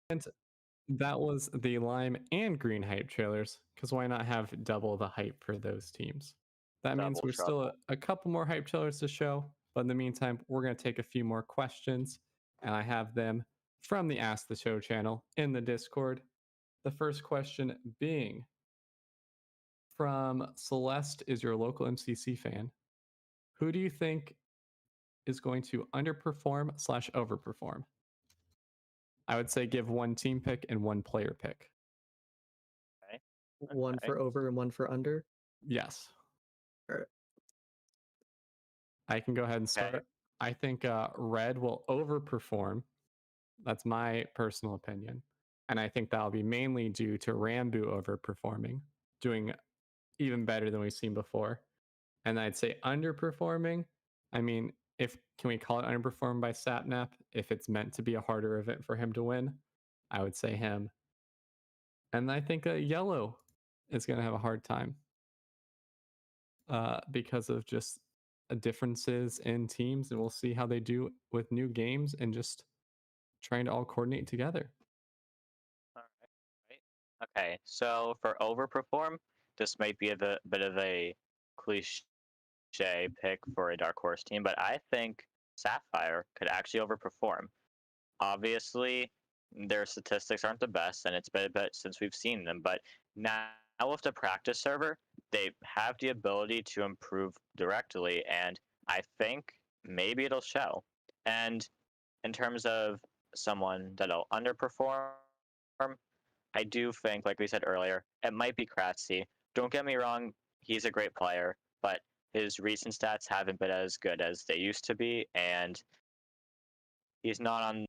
And that was the Lime and Green hype trailers, because why not have double the hype for those teams? That means Double we're still a couple more hype trailers to show, but in the meantime, we're going to take a few more questions, and I have them from the Ask the Show channel in the Discord. The first question being from Celeste, is your local MCC fan. Who do you think is going to underperform / overperform? I would say give one team pick and one player pick. Okay. One for over and one for under. Yes. Alright. I can go ahead and start. I think Red will overperform. That's my personal opinion. And I think that'll be mainly due to Rambo overperforming, doing even better than we've seen before. And I'd say underperforming. I mean, can we call it underperformed by Sapnap? If it's meant to be a harder event for him to win, I would say him. And I think Yellow is going to have a hard time because of just differences in teams, and we'll see how they do with new games and just trying to all coordinate together. All right. Okay, so for overperform, this might be a bit of a cliche pick for a dark horse team, but I think Sapphire could actually overperform. obviously their statistics aren't the best, and it's been a bit since we've seen them. But now with the practice server, they have the ability to improve directly, and I think maybe it'll show. And in terms of someone that'll underperform, I do think, like we said earlier, it might be Kratzy. Don't get me wrong, he's a great player, but his recent stats haven't been as good as they used to be, and he's not on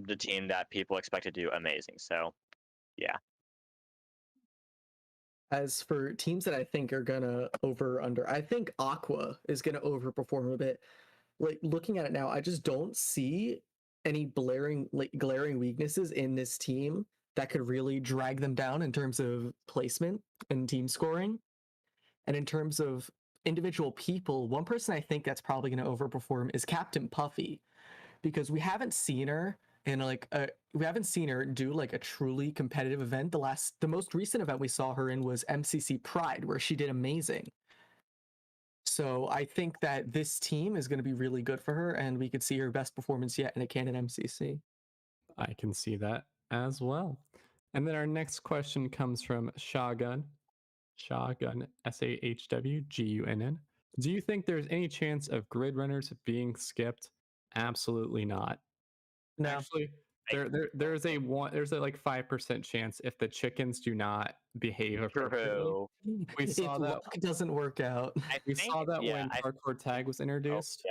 the team that people expect to do amazing. So, yeah. As for teams that I think are gonna over or under, I think Aqua is gonna overperform a bit. Like looking at it now, I just don't see any glaring weaknesses in this team that could really drag them down in terms of placement and team scoring. And in terms of individual people, one person I think that's probably going to overperform is Captain Puffy, because we haven't seen her in we haven't seen her do like a truly competitive event. The most recent event we saw her in was MCC Pride, where she did amazing. So I think that this team is going to be really good for her, and we could see her best performance yet in a Canon MCC. I can see that as well. And then our next question comes from Shotgun, SAHWGUNN. Do you think there's any chance of grid runners being skipped? Absolutely not. No. Actually, there's a 5% chance if the chickens do not behave appropriately. We saw if that luck doesn't work out. we saw that when parkour tag was introduced.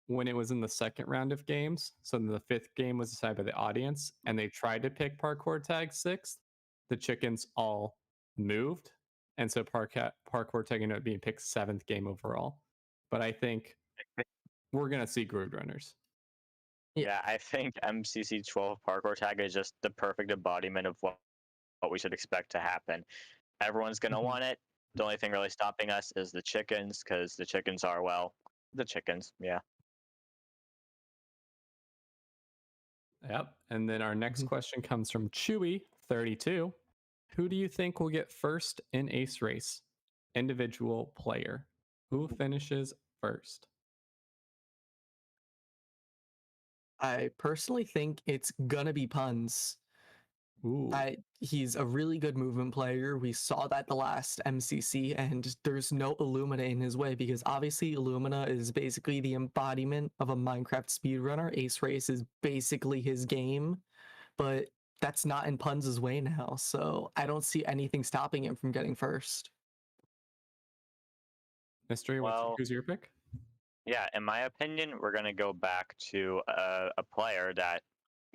When it was in the second round of games. So then the fifth game was decided by the audience, and they tried to pick parkour tag sixth. The chickens all moved, and so parkour tag ended up being picked seventh game overall. But I think we're gonna see grid runners. Yeah, I think MCC 12 parkour tag is just the perfect embodiment of what we should expect to happen. Everyone's going to want it. The only thing really stopping us is the chickens, because the chickens are, well, the chickens, yeah. Yep. And then our next question comes from Chewy32. Who do you think will get first in Ace Race? Individual player. Who finishes first? I personally think it's gonna be Puns. Ooh. He's a really good movement player. We saw that the last MCC, and there's no Illumina in his way, because obviously Illumina is basically the embodiment of a Minecraft speedrunner. Ace Race is basically his game, but that's not in Puns' way now, so I don't see anything stopping him from getting first. Mystery, who's your pick? Yeah, in my opinion, we're going to go back to a player that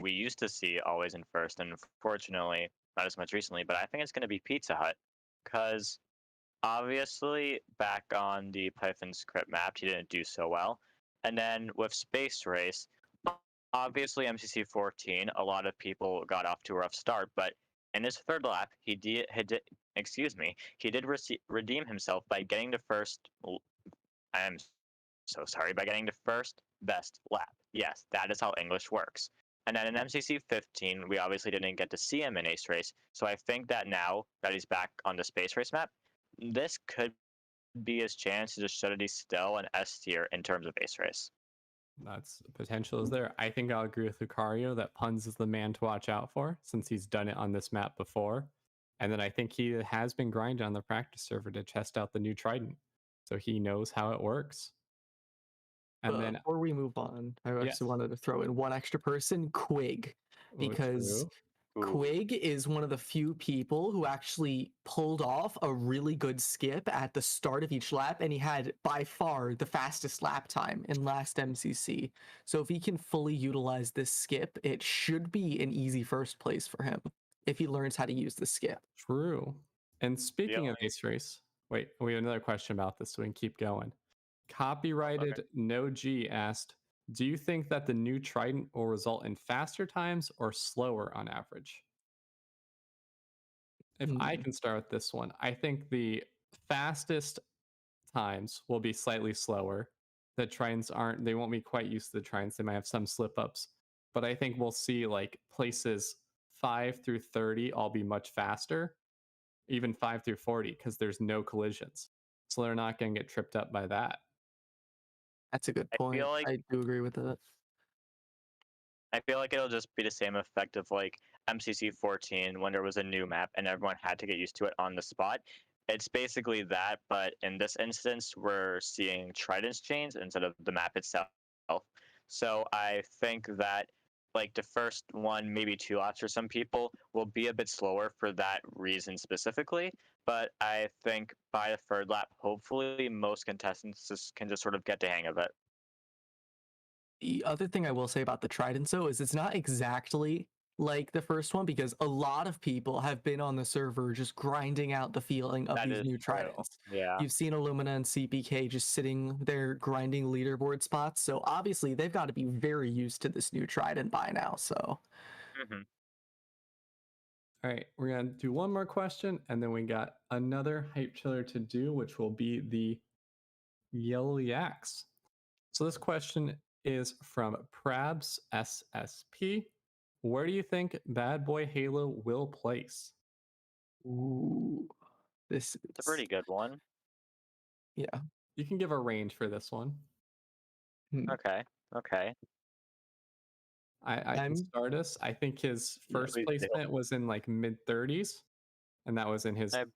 we used to see always in first, and unfortunately, not as much recently, but I think it's going to be Pizza Hut, because obviously, back on the Python script map, he didn't do so well. And then with Space Race, obviously MCC 14, a lot of people got off to a rough start, but in his third lap, he did redeem himself by getting the first. I'm so sorry, by getting the first best lap. Yes, that is how English works. And then in MCC 15, we obviously didn't get to see him in Ace Race. So I think that now that he's back on the Space Race map, this could be his chance to just show that he's still an S tier in terms of Ace Race. That's potential is there. I think I'll agree with Lucario that Puns is the man to watch out for, since he's done it on this map before. And then I think he has been grinding on the practice server to test out the new Trident. So he knows how it works. And then before we move on, I actually wanted to throw in one extra person, Quig, because Quig is one of the few people who actually pulled off a really good skip at the start of each lap, and he had by far the fastest lap time in last MCC. So if he can fully utilize this skip, it should be an easy first place for him if he learns how to use the skip. True. And speaking of Ace Race, wait, we have another question about this, so we can keep going. Copyrighted No G asked, do you think that the new Trident will result in faster times or slower on average? If I can start with this one, I think the fastest times will be slightly slower. The Tridents they won't be quite used to the Tridents. They might have some slip ups, but I think we'll see like places 5 through 30 all be much faster, even 5 through 40, because there's no collisions. So they're not going to get tripped up by that. That's a good point. I do agree with that. I feel like it'll just be the same effect of like MCC 14 when there was a new map and everyone had to get used to it on the spot. It's basically that, but in this instance, we're seeing tridents chains instead of the map itself. So I think that like the first one, maybe 2 laps for some people will be a bit slower for that reason specifically. But I think by the 3rd lap, hopefully most contestants can just sort of get the hang of it. The other thing I will say about the tridents though is it's not exactly like the first one, because a lot of people have been on the server just grinding out the feeling of these new tridents. Yeah. You've seen Illumina and CPK just sitting there grinding leaderboard spots, so obviously they've got to be very used to this new trident by now. So Mm-hmm. All right, we're gonna do one more question, and then we got another hype chiller to do, which will be the Yellow Yaks. So this question is from Prabs SSP. Where do you think Bad Boy Halo will place? Ooh, this It's a pretty good one. Yeah. You can give a range for this one. Okay. Okay. I can start us. I think his first please do. placement was in like mid 30s, and that was in his. It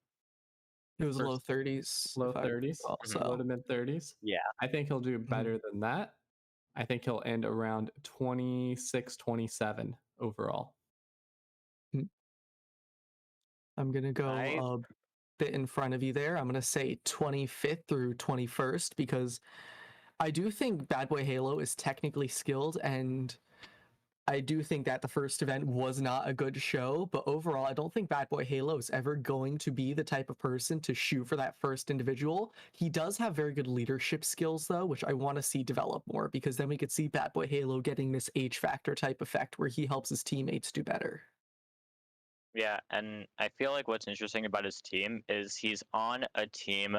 was low 30s. Low if I 30s, recall, low to mid 30s. Yeah. I think he'll do better than that. I think he'll end around 26, 27 overall. I'm gonna go a bit in front of you there. I'm gonna say 25th through 21st, because I do think Bad Boy Halo is technically skilled, and I do think that the first event was not a good show, but overall, I don't think Bad Boy Halo is ever going to be the type of person to shoot for that first individual. He does have very good leadership skills, though, which I want to see develop more, because then we could see Bad Boy Halo getting this H factor type effect where he helps his teammates do better. Yeah, and I feel like what's interesting about his team is he's on a team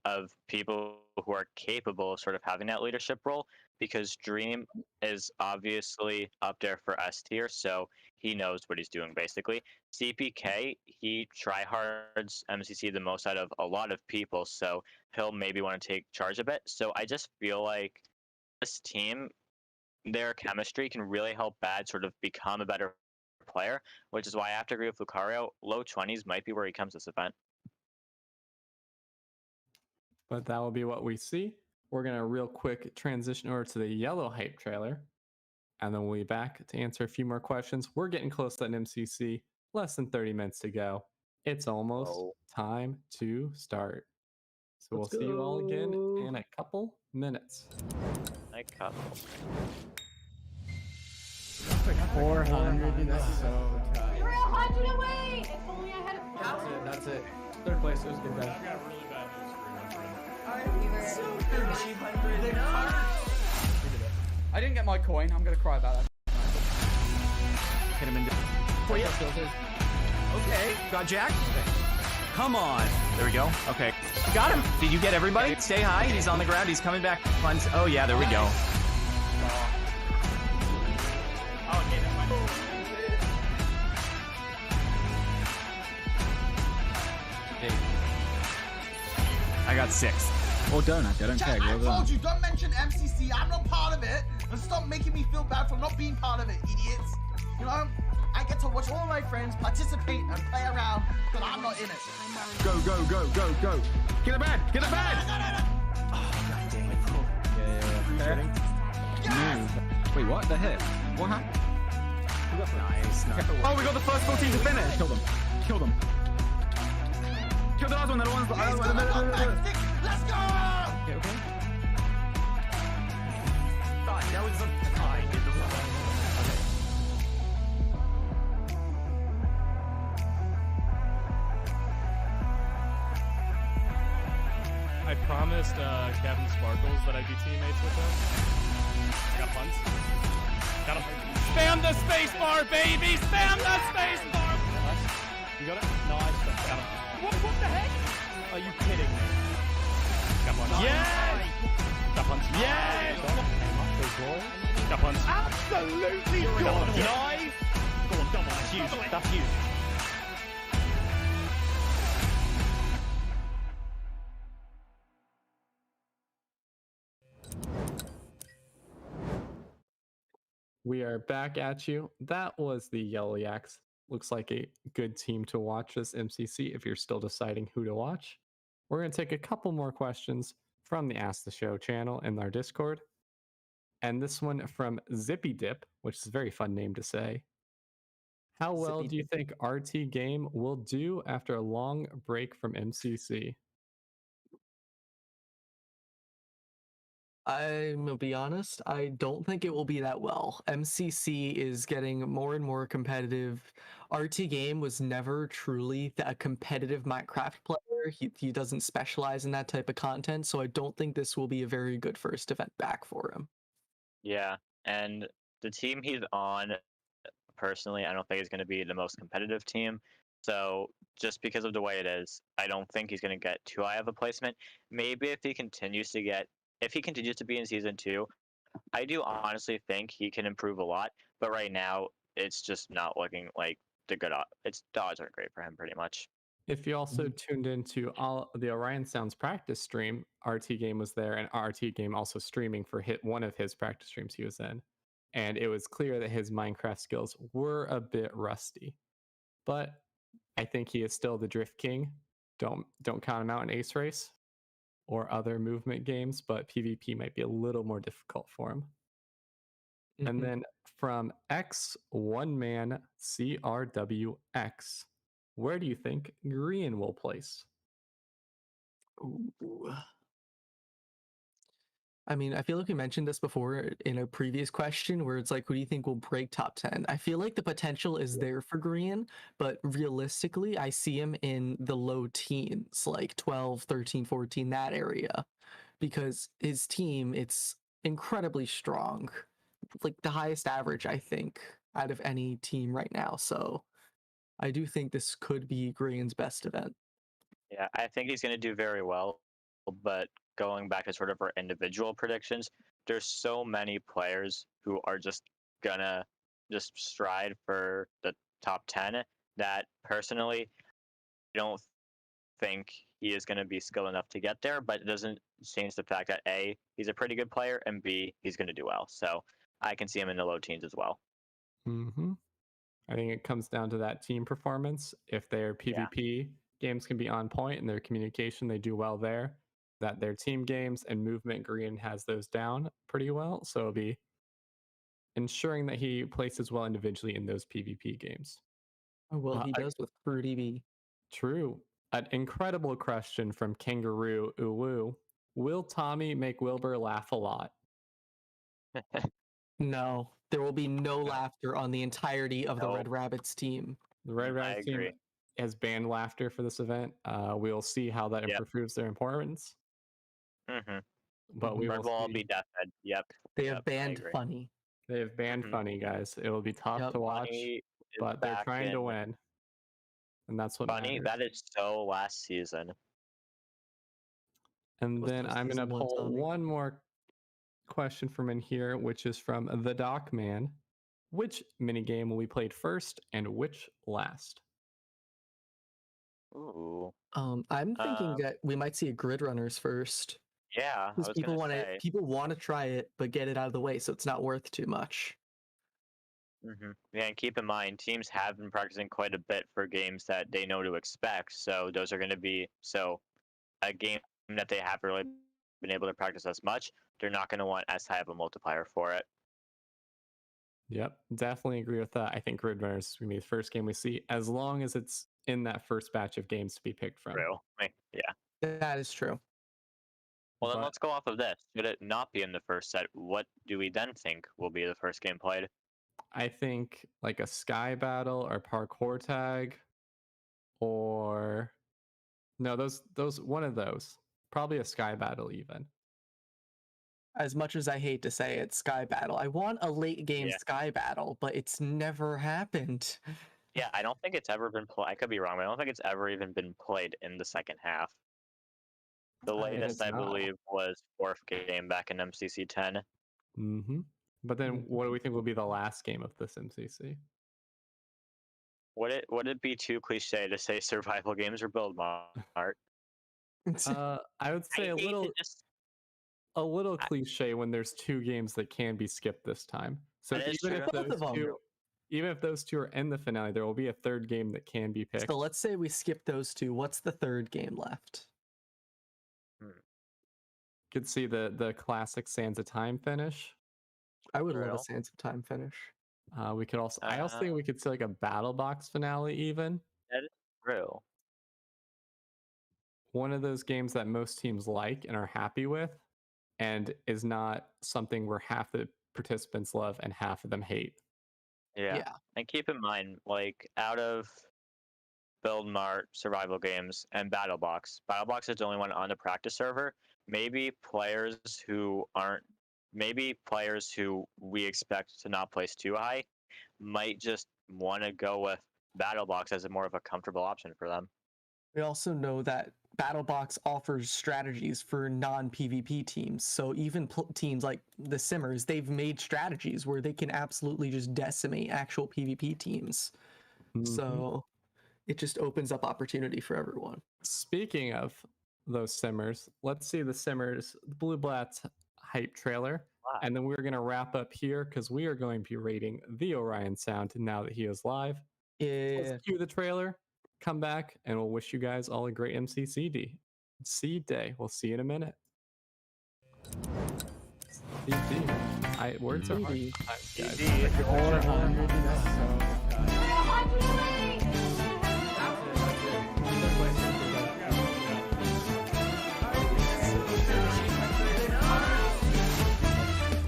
of people who are capable of sort of having that leadership role, because Dream is obviously up there for S tier, so he knows what he's doing basically. CPK, he tryhards MCC the most out of a lot of people, so he'll maybe want to take charge a bit. So I just feel like this team, their chemistry can really help Bad sort of become a better player, which is why I have to agree with Lucario. Low 20s might be where he comes this event. But that will be what we see. We're going to real quick transition over to the yellow hype trailer, and then we'll be back to answer a few more questions. We're getting close to an MCC, less than 30 minutes to go. It's almost time to start. So we'll see you all again in a couple minutes. A couple. 400, that's so tough. We're 100 away! If only I had a That's it. 3rd place, it was good. I got really bad news for you, my friend. We were I didn't get my coin. I'm gonna cry about that. Hit him in. Oh, yeah. Okay, got Jack. Come on. There we go. Okay. Got him. Did you get everybody? Stay high. He's on the ground. He's coming back. Oh, yeah, there we go. I got 6th. Or donut, I don't care. I told you, don't mention MCC. I'm not part of it. And stop making me feel bad for not being part of it, idiots. You know, I get to watch all of my friends participate and play around, but I'm not in it. Go, go, go, go, go. Get a bed! Get a bed! Oh, God dang it. Yeah. Wait, what? The hit? What happened? Nice. Oh, we got the first 14 to finish. Kill them. Kill them. Kill the last one. The other one's. Let's go! Okay, okay. That was a fine. I promised Kevin Sparkles that I'd be teammates with him. I got punts. Got him. Spam the spacebar, baby! Spam the spacebar! You got it? Nice. Got him. What the heck? Are you kidding me? Got punts. Yes! Got punts. Yes! Got punts. Absolutely got him. Nice! Go on, double. That's huge. That's huge. We are back at you. That was the Yellow Yaks. Looks like a good team to watch this MCC if you're still deciding who to watch. We're going to take a couple more questions from the Ask the Show channel in our Discord. And this one from Zippy Dip, which is a very fun name to say. How well Zippy do you think RT Game will do after a long break from MCC? I'm gonna be honest, I don't think it will be that well. MCC is getting more and more competitive. RT Game was never truly a competitive Minecraft player. He doesn't specialize in that type of content, so I don't think this will be a very good first event back for him. Yeah, and the team he's on, personally, I don't think is going to be the most competitive team. So just because of the way it is, I don't think he's going to get too high of a placement. Maybe if he continues to be in season 2, I do honestly think he can improve a lot. But right now, it's just not looking like the odds aren't great for him, pretty much. If you also tuned into all the Orion Sounds practice stream, RT Game was there, and RT Game also streaming for one of his practice streams he was in. And it was clear that his Minecraft skills were a bit rusty. But I think he is still the Drift King. Don't count him out in Ace Race or other movement games, but PvP might be a little more difficult for him. And then from X1Man CRWX, where do you think Green will place? Ooh. I mean, I feel like we mentioned this before in a previous question where it's like, who do you think will break top 10? I feel like the potential is there for Green, but realistically, I see him in the low teens, like 12, 13, 14, that area, because his team, it's incredibly strong. Like the highest average, I think, out of any team right now. So I do think this could be Green's best event. Yeah, I think he's going to do very well, but going back to sort of our individual predictions, there's so many players who are just gonna just stride for the top 10 that personally I don't think he is going to be skilled enough to get there, but it doesn't change the fact that A, he's a pretty good player, and B, he's going to do well. So I can see him in the low teens as well. I think it comes down to that team performance. If their PvP games can be on point and their communication, they do well there. That their team games and movement, Green has those down pretty well. So it'll be ensuring that he places well individually in those PvP games. Well, he does with ProDB. True. An incredible question from Kangaroo Uwu. Will Tommy make Wilbur laugh a lot? No, there will be no laughter on the entirety of the Red Rabbits team. The Red Rabbits team has banned laughter for this event. We'll see how that improves their importance. But we will all be deathhead. Yep. They have banned funny. They have banned funny, guys. It will be tough to watch, but they're trying to win. And that's what funny. matters. That is so last season. And then I'm going to pull one more question from in here, which is from the Doc Man. Which minigame will be played first and which last? Ooh. I'm thinking that we might see a Grid Runners first. Yeah, because people want to try it, but get it out of the way, so it's not worth too much. Yeah, and keep in mind, teams have been practicing quite a bit for games that they know to expect. So those are going to be a game that they haven't really been able to practice as much. They're not going to want as high of a multiplier for it. Yep, definitely agree with that. I think Grid Runners is going to be the first game we see, as long as it's in that first batch of games to be picked from. True. Yeah. That is true. Well, then let's go off of this. Should it not be in the first set, what do we then think will be the first game played? I think like a Sky Battle or Parkour Tag, or no, those one of those. Probably a Sky Battle even. As much as I hate to say it, Sky Battle. I want a late game Sky Battle, but it's never happened. Yeah, I don't think it's ever been played. I could be wrong, but I don't think it's ever even been played in the second half. The latest, I believe, was fourth game back in MCC 10. But then what do we think will be the last game of this MCC? Would it be too cliche to say survival games or build art? I would say a little cliche when there's two games that can be skipped this time. So That is even if true. Both of those them. two, even if those two are in the finale, there will be a third game that can be picked. So let's say we skip those two. What's the third game left? Could see the classic Sands of Time finish. I would love True. a Sands of Time finish. We could also, I also think we could see like a battle box finale even. That is true. One of those games that most teams like and are happy with, and is not something where half the participants love and half of them hate. Yeah. And keep in mind, like, out of Build Mart, survival games, and BattleBox, BattleBox is the only one on the practice server. Maybe players who we expect to not place too high might just want to go with BattleBox as a more of a comfortable option for them. We also know that BattleBox offers strategies for non-PvP teams. So even teams like the Simmers, they've made strategies where they can absolutely just decimate actual PvP teams. So it just opens up opportunity for everyone. Speaking of those Simmers, let's see the Simmers, the Blue Blatz hype trailer. Wow. And then we're going to wrap up here because we are going to be rating the Orion sound now that he is live. Yeah. Let's cue the trailer, come back, and we'll wish you guys all a great MCC day. We'll see you in a minute. Words are hard sometimes,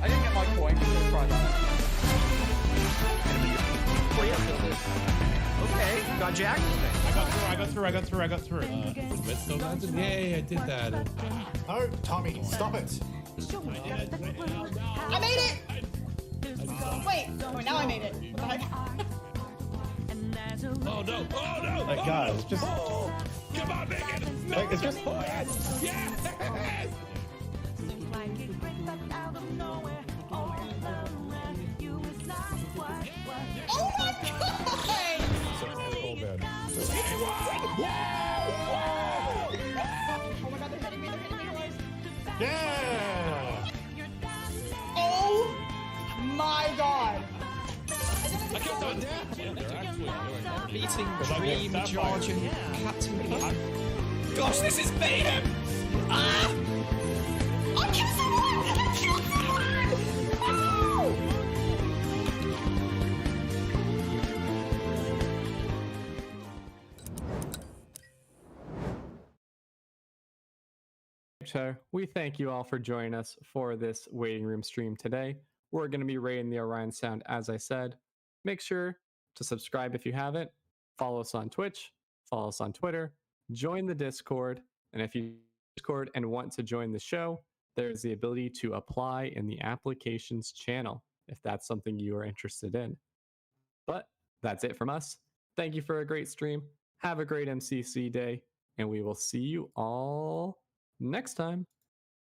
I didn't get my coin. Let's try that. Okay, got Jack. I got through. Yay, I did that. No, Tommy, stop it. I made it! Wait, now I made it. What the heck? Oh no! Oh no! Like, guys, just. Come on, Megan! Like, it's just. Yes! Oh my god! Oh, man. Oh my god, they're hitting me, boys. Yeah! Oh my god! I kept on dancing. They're actually Beating Dream, George, and Captain Peter. Gosh, this is Peter! Ah! I killed someone! I killed someone! No! We thank you all for joining us for this waiting room stream today. We're going to be rating the Orion sound, as I said. Make sure to subscribe if you haven't. Follow us on Twitch. Follow us on Twitter. Join the Discord. And if you Discord and want to join the show, there's the ability to apply in the applications channel if that's something you are interested in. But that's it from us. Thank you for a great stream. Have a great MCC day, and we will see you all next time.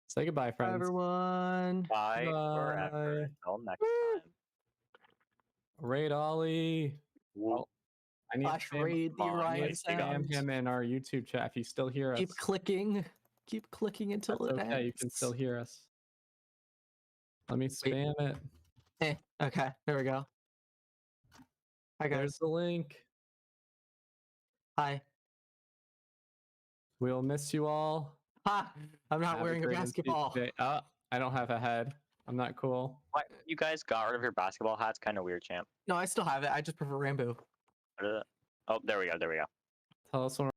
Say goodbye, friends. Bye, everyone. Bye forever. Until next time. Raid Ollie. Well, I need Flash to raid the Orion spam sound. him in our YouTube chat if you still hear us. Keep clicking. Keep clicking until That's it okay, ends. you can still hear us. Let me spam it. Okay, there we go. Hi, guys. There's the link. Hi. We'll miss you all. Ha! I'm not Have wearing a great basketball. day. I don't have a head. I'm not cool. What? You guys got rid of your basketball hats? Kind of weird, champ. No, I still have it. I just prefer Rambo. Oh, there we go. Tell us when